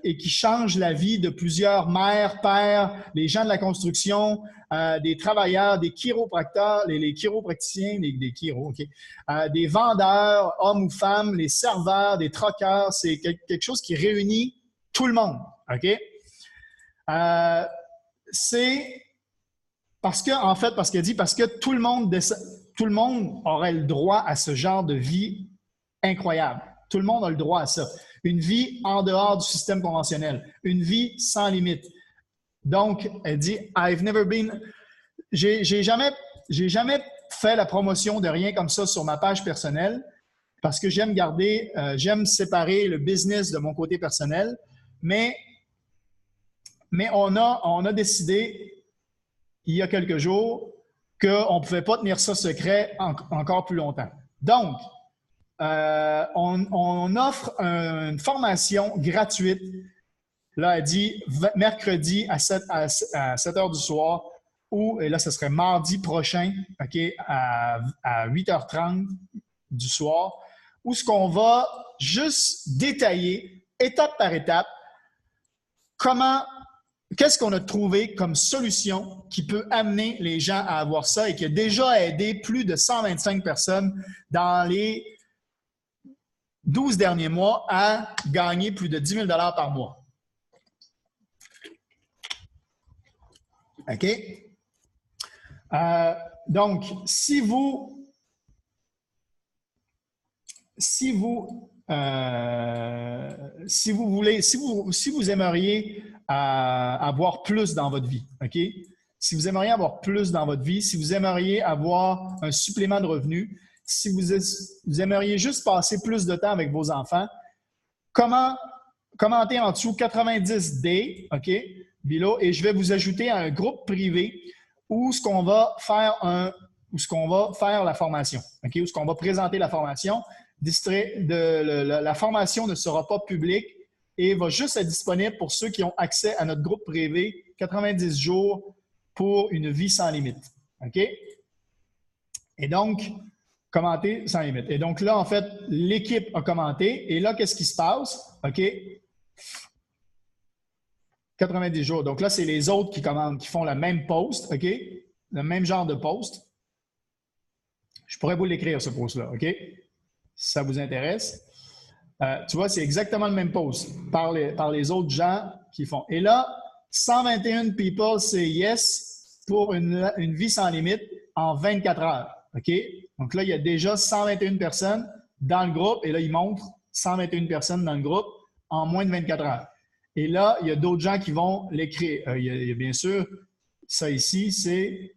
et qui change la vie de plusieurs mères, pères, les gens de la construction, des travailleurs, des chiropracteurs, les chiropracticiens, des chiros, OK? Des vendeurs, hommes ou femmes, les serveurs, des troqueurs. C'est quelque chose qui réunit tout le monde, OK? C'est parce qu'il dit parce que tout le monde aurait le droit à ce genre de vie incroyable. Tout le monde a le droit à ça. Une vie en dehors du système conventionnel. Une vie sans limite. Donc, elle dit, j'ai jamais fait la promotion de rien comme ça sur ma page personnelle parce que j'aime séparer le business de mon côté personnel. Mais on a décidé il y a quelques jours qu'on ne pouvait pas tenir ça secret encore plus longtemps. Donc, on offre une formation gratuite, là, elle dit mercredi à 7 heures du soir, et là, ce serait mardi prochain, OK, à 8h30 du soir, où ce qu'on va juste détailler, étape par étape, qu'est-ce qu'on a trouvé comme solution qui peut amener les gens à avoir ça et qui a déjà aidé plus de 125 personnes dans les 12 derniers mois à gagner plus de 10 000 par mois? OK? Donc, si vous aimeriez avoir plus dans votre vie, OK? Si vous aimeriez avoir plus dans votre vie, si vous aimeriez avoir un supplément de revenus, si vous aimeriez juste passer plus de temps avec vos enfants, commentez en dessous 90 D, OK, Bilo, et je vais vous ajouter à un groupe privé où ce qu'on va faire la formation, OK, où ce qu'on va présenter la formation. La formation ne sera pas publique et va juste être disponible pour ceux qui ont accès à notre groupe privé 90 jours pour une vie sans limite. OK? Et donc, commenter sans limite. Et donc là, en fait, l'équipe a commenté. Et là, qu'est-ce qui se passe? OK? 90 jours. Donc là, c'est les autres qui commentent, qui font le même post, OK? Le même genre de post. Je pourrais vous l'écrire, ce post-là, OK? Si ça vous intéresse. Tu vois, c'est exactement le même post par les autres gens qui font. Et là, 121 people say yes pour une vie sans limite en 24 heures. OK? Donc là, il y a déjà 121 personnes dans le groupe et là, il montre 121 personnes dans le groupe en moins de 24 heures. Et là, il y a d'autres gens qui vont l'écrire. Il y a bien sûr, ça ici, c'est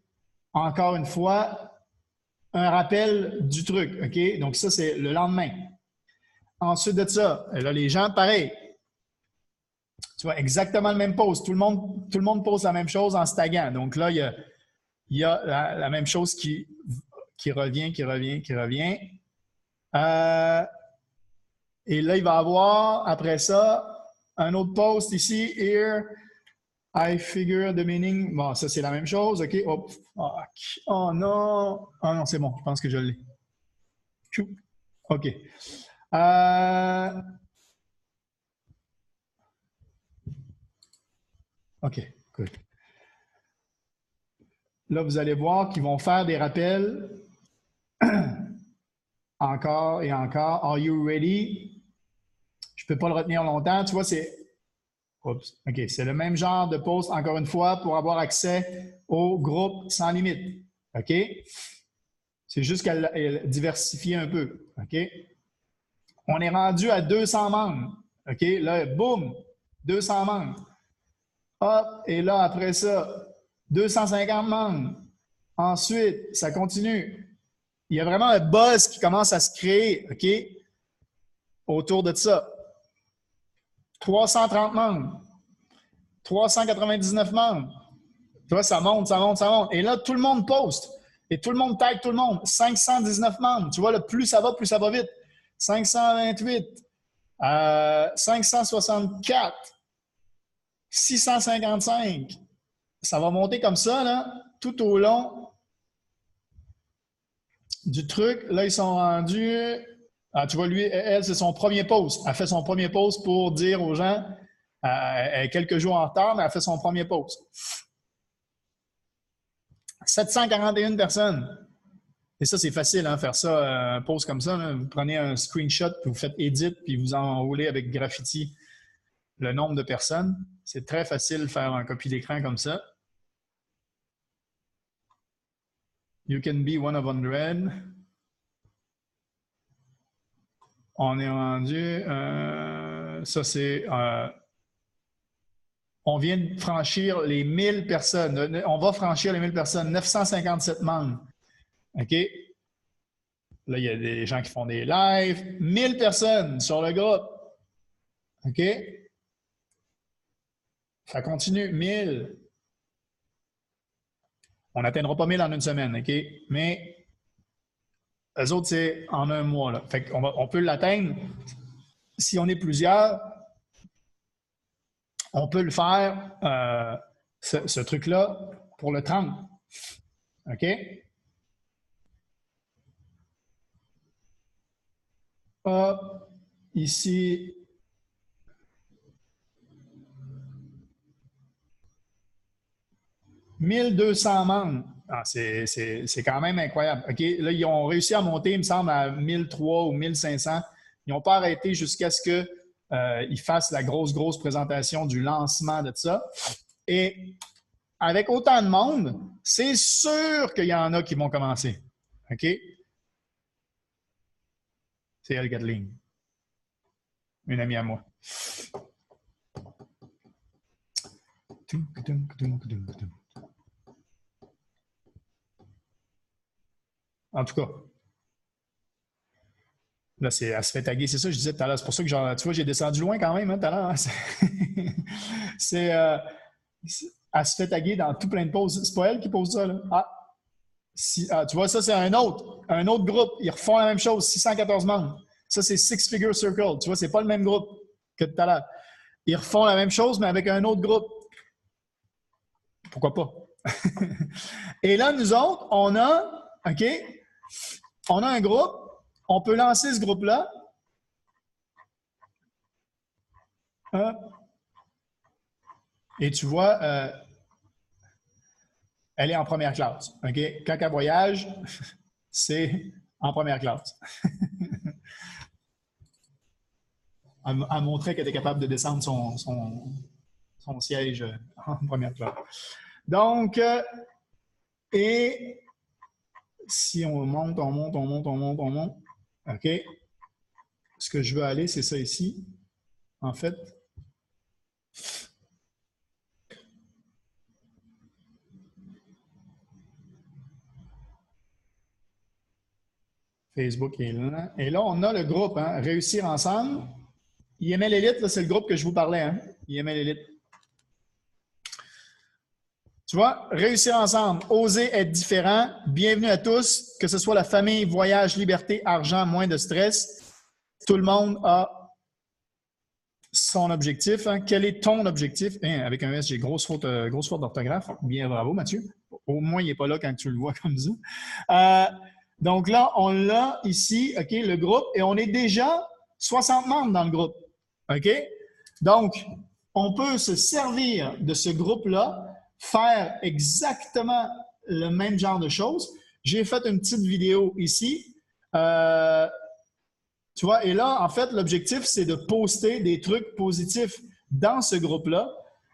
encore une fois un rappel du truc. OK? Donc ça, c'est le lendemain. Ensuite de ça, là, les gens, pareil. Tu vois, exactement le même post. Tout le monde pose la même chose en se taguant. Donc là, il y a la même chose qui revient. Et là, il va avoir, après ça, un autre post ici. Here, I figure the meaning. Bon, ça, c'est la même chose. OK. Oh non. Oh non, c'est bon. Je pense que je l'ai. OK. OK, good. Là, vous allez voir qu'ils vont faire des rappels encore et encore. Are you ready? Je ne peux pas le retenir longtemps. Tu vois, c'est... Oups. OK, c'est le même genre de post, encore une fois, pour avoir accès au groupe sans limite. OK? C'est juste qu'elle diversifie un peu. OK? On est rendu à 200 membres. OK? Là, boum! 200 membres. Hop! Et là, après ça, 250 membres. Ensuite, ça continue. Il y a vraiment un buzz qui commence à se créer, OK? Autour de ça. 330 membres. 399 membres. Tu vois, ça monte. Et là, tout le monde poste. Et tout le monde tag tout le monde. 519 membres. Tu vois, plus ça va vite. 528. 564. 655. Ça va monter comme ça, là, tout au long du truc. Là, ils sont rendus... tu vois, lui, elle, c'est son premier post. Elle fait son premier post pour dire aux gens, elle est quelques jours en retard, mais elle fait son premier post. 741 personnes. Et ça, c'est facile, hein, faire ça, un post comme ça. Là. Vous prenez un screenshot, puis vous faites edit, puis vous enroulez avec graffiti le nombre de personnes. C'est très facile de faire un copie d'écran comme ça. You can be one of 100. On est rendu... ça, c'est... on vient de franchir les 1000 personnes. On va franchir les 1000 personnes. 957 membres. OK? Là, il y a des gens qui font des lives. 1000 personnes sur le groupe. OK? Ça continue. 1000. On n'atteindra pas 1000 en une semaine, OK? Mais eux autres, c'est en un mois. Là. Fait qu'on on peut l'atteindre. Si on est plusieurs, on peut le faire, ce truc-là, pour le 30. OK? Hop, ici. 1200 membres. Ah, c'est quand même incroyable. OK? Là, ils ont réussi à monter, il me semble, à 1003 ou 1500. Ils n'ont pas arrêté jusqu'à ce qu'ils fassent la grosse présentation du lancement de ça. Et avec autant de monde, c'est sûr qu'il y en a qui vont commencer. OK? C'est elle, Gatling. Une amie à moi. En tout cas, là, elle se fait taguer. C'est ça que je disais tout à l'heure. C'est pour ça que, genre, tu vois, j'ai descendu loin quand même, hein, tout à l'heure. Elle se fait taguer dans tout plein de poses. C'est pas elle qui pose ça, là. Tu vois, ça, c'est un autre groupe. Ils refont la même chose, 614 membres. Ça, c'est Six Figure Circle. Tu vois, c'est pas le même groupe que tout à l'heure. Ils refont la même chose, mais avec un autre groupe. Pourquoi pas? Et là, nous autres, on a un groupe. On peut lancer ce groupe-là. Et tu vois, elle est en première classe. OK? Quand elle voyage, c'est en première classe. Elle montrait qu'elle était capable de descendre son siège en première classe. Donc, et si on monte, OK. Ce que je veux aller, c'est ça ici. En fait, Facebook est là. Et là, on a le groupe, hein, Réussir ensemble. IML Elite, c'est le groupe que je vous parlais, hein, IML Elite. Tu vois, réussir ensemble, oser être différent. Bienvenue à tous, que ce soit la famille, voyage, liberté, argent, moins de stress. Tout le monde a son objectif. Hein. Quel est ton objectif? Hein, avec un S, j'ai grosse faute d'orthographe. Bien, bravo, Mathieu. Au moins, il n'est pas là quand tu le vois comme ça. Donc là, on l'a ici, OK, le groupe, et on est déjà 60 membres dans le groupe. OK? Donc, on peut se servir de ce groupe-là, faire exactement le même genre de choses. J'ai fait une petite vidéo ici. Tu vois, et là, en fait, l'objectif, c'est de poster des trucs positifs dans ce groupe-là.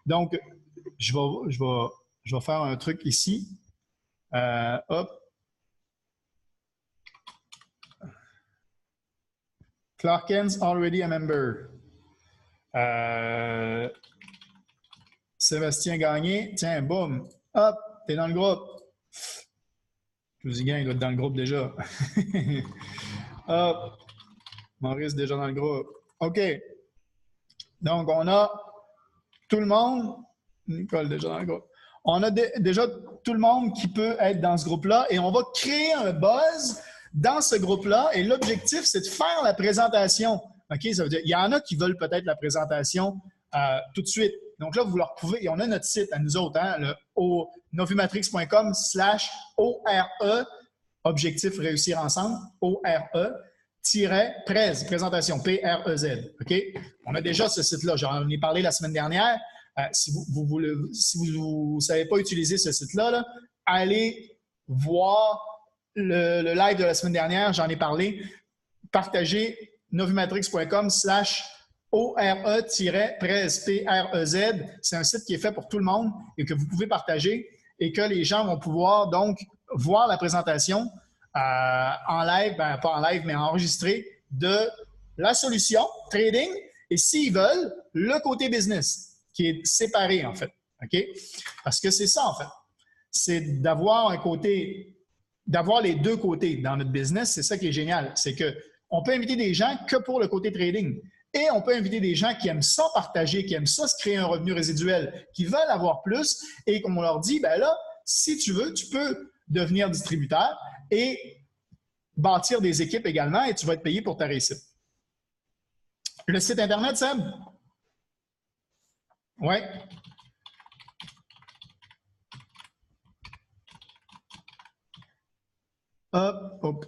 Donc, je vais faire un truc ici. Hop. Clarkens already a member. Sébastien Gagné, tiens, boum, hop, t'es dans le groupe. Jouzigan, il doit être dans le groupe déjà. Hop, Maurice déjà dans le groupe. OK. Donc, on a tout le monde. Nicole déjà dans le groupe. On a déjà tout le monde qui peut être dans ce groupe-là et on va créer un buzz dans ce groupe-là. Et l'objectif, c'est de faire la présentation. OK? Ça veut dire, il y en a qui veulent peut-être la présentation tout de suite. Donc là, vous leur pouvez, et on a notre site à nous autres, hein, le novumatrix.com/ORE, objectif réussir ensemble, ORE-prez, présentation, P-R-E-Z. OK? On a déjà ce site-là, j'en ai parlé la semaine dernière. Si vous ne savez pas utiliser ce site-là, là, allez voir le live de la semaine dernière, j'en ai parlé. Partagez novumatrix.com/ORE-prez, P-R-E-Z. C'est un site qui est fait pour tout le monde et que vous pouvez partager et que les gens vont pouvoir donc voir la présentation en live, pas en live, mais enregistrée de la solution trading et s'ils veulent, le côté business qui est séparé en fait. OK? Parce que c'est ça en fait. C'est d'avoir un côté, d'avoir les deux côtés dans notre business. C'est ça qui est génial. C'est qu'on peut inviter des gens que pour le côté trading. Et on peut inviter des gens qui aiment ça partager, qui aiment ça se créer un revenu résiduel, qui veulent avoir plus et qu'on leur dit, ben là, si tu veux, tu peux devenir distributeur et bâtir des équipes également et tu vas être payé pour ta réussite. Le site Internet, Seb? Oui. Hop, hop.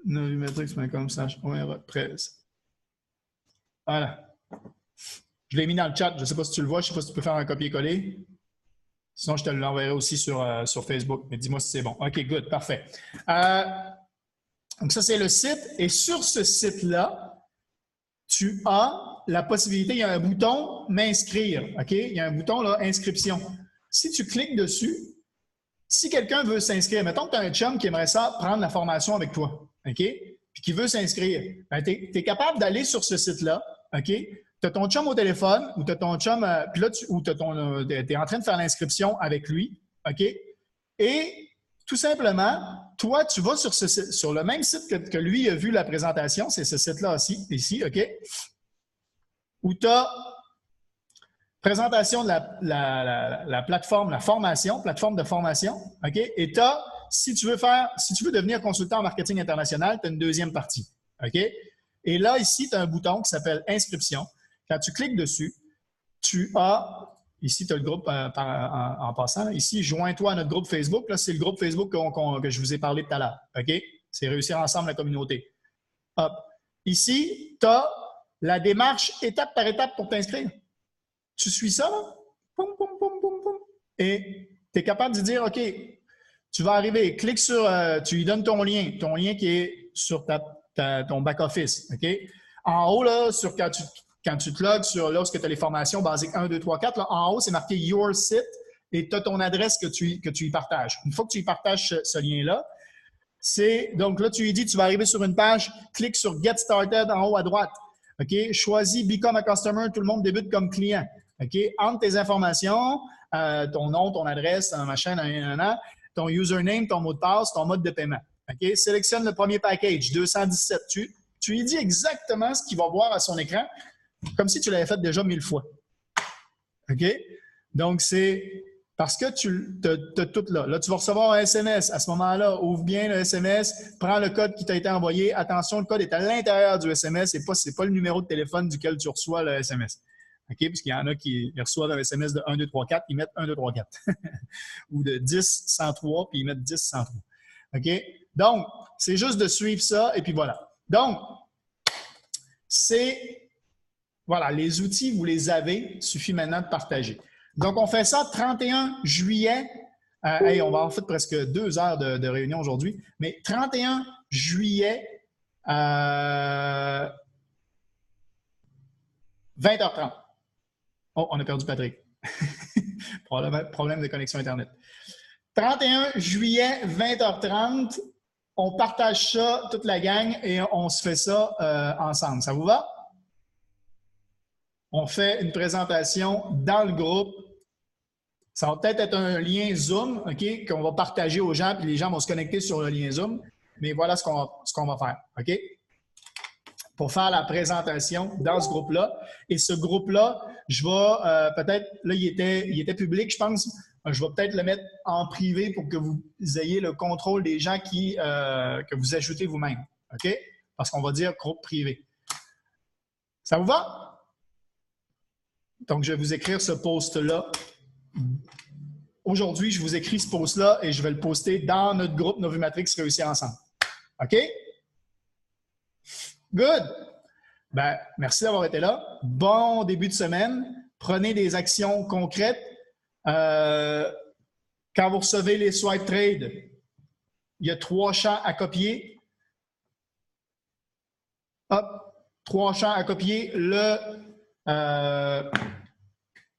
novumatrix.com/ORE-prez. Voilà. Je l'ai mis dans le chat. Je ne sais pas si tu le vois. Je ne sais pas si tu peux faire un copier-coller. Sinon, je te l'enverrai aussi sur Facebook. Mais dis-moi si c'est bon. OK, good. Parfait. Donc, ça, c'est le site. Et sur ce site-là, tu as la possibilité, il y a un bouton « M'inscrire ». OK? Il y a un bouton là, « Inscription ». Si tu cliques dessus, si quelqu'un veut s'inscrire, mettons que tu as un chum qui aimerait ça prendre la formation avec toi, OK? Puis qui veut s'inscrire, ben, tu es capable d'aller sur ce site-là, OK? Tu as ton chum au téléphone ou tu as ton chum, puis là, tu es en train de faire l'inscription avec lui, OK? Et tout simplement, toi, tu vas sur le même site que lui a vu la présentation, c'est ce site-là ici, OK? Où tu as présentation de la plateforme, plateforme de formation, OK? Et tu as, si tu veux devenir consultant en marketing international, tu as une deuxième partie, OK? Et là, ici, tu as un bouton qui s'appelle Inscription. Quand tu cliques dessus, tu as, ici, tu as le groupe en passant, ici, joins-toi à notre groupe Facebook. Là, c'est le groupe Facebook que je vous ai parlé tout à l'heure, OK? C'est Réussir ensemble la communauté. Hop. Ici, tu as la démarche étape par étape pour t'inscrire. Tu suis ça, là? Poum, poum, poum, poum, poum. Et tu es capable de dire, OK, tu vas arriver, clique sur, tu lui donnes ton lien qui est sur ton back-office, OK? En haut, là, quand tu te logs sur lorsque tu as les formations basiques 1, 2, 3, 4, là, en haut, c'est marqué Your Site et tu as ton adresse que tu y partages. Une fois que tu y partages ce lien-là, donc là, tu lui dis, tu vas arriver sur une page, clique sur Get Started en haut à droite. OK? Choisis Become a Customer, tout le monde débute comme client. OK? Entre tes informations, ton nom, ton adresse, machin, ton username, ton mot de passe, ton mode de paiement. OK? Sélectionne le premier package, 217. Tu lui dis exactement ce qu'il va voir à son écran, comme si tu l'avais fait déjà 1000 fois. OK? Donc, c'est parce que tu as tout là. Là, tu vas recevoir un SMS. À ce moment-là, ouvre bien le SMS, prends le code qui t'a été envoyé. Attention, le code est à l'intérieur du SMS. C'est pas le numéro de téléphone duquel tu reçois le SMS. OK? Puisqu'il y en a qui reçoivent un SMS de 1, 2, 3, 4, ils mettent 1, 2, 3, 4. Ou de 10, 103, puis ils mettent 10, 103. OK? Donc, c'est juste de suivre ça, et puis voilà. Donc, voilà, les outils, vous les avez, il suffit maintenant de partager. Donc, on fait ça 31 juillet. On va en faire presque 2 heures de réunion aujourd'hui, mais 31 juillet, 20h30. Oh, on a perdu Patrick. Problème de connexion Internet. 31 juillet, 20h30, on partage ça, toute la gang, et on se fait ça ensemble. Ça vous va? On fait une présentation dans le groupe. Ça va peut-être être un lien Zoom, OK, qu'on va partager aux gens, puis les gens vont se connecter sur le lien Zoom. Mais voilà ce qu'on va faire, OK? Pour faire la présentation dans ce groupe-là. Et ce groupe-là, je vais peut-être, là, il était public, je pense. Je vais peut-être le mettre en privé pour que vous ayez le contrôle des gens que vous ajoutez vous-même, OK? Parce qu'on va dire groupe privé. Ça vous va? Donc, je vais vous écrire ce post-là. Aujourd'hui, je vous écris ce post-là et je vais le poster dans notre groupe Novumatrix Réussir ensemble. OK? Good! Ben, merci d'avoir été là. Bon début de semaine. Prenez des actions concrètes. Quand vous recevez les swipe trades, il y a 3 champs à copier. Hop! 3 champs à copier. Le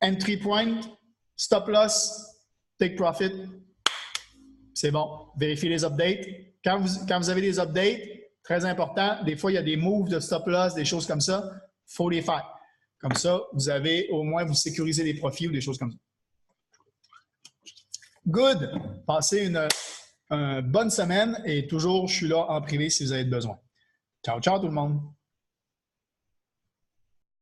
entry point, stop loss, take profit. C'est bon. Vérifiez les updates. Quand vous avez des updates, très important, des fois, il y a des moves de stop loss, des choses comme ça. Il faut les faire. Comme ça, vous avez au moins, vous sécurisez les profits ou des choses comme ça. Good. Passez une bonne semaine et toujours, je suis là en privé si vous avez besoin. Ciao, ciao tout le monde.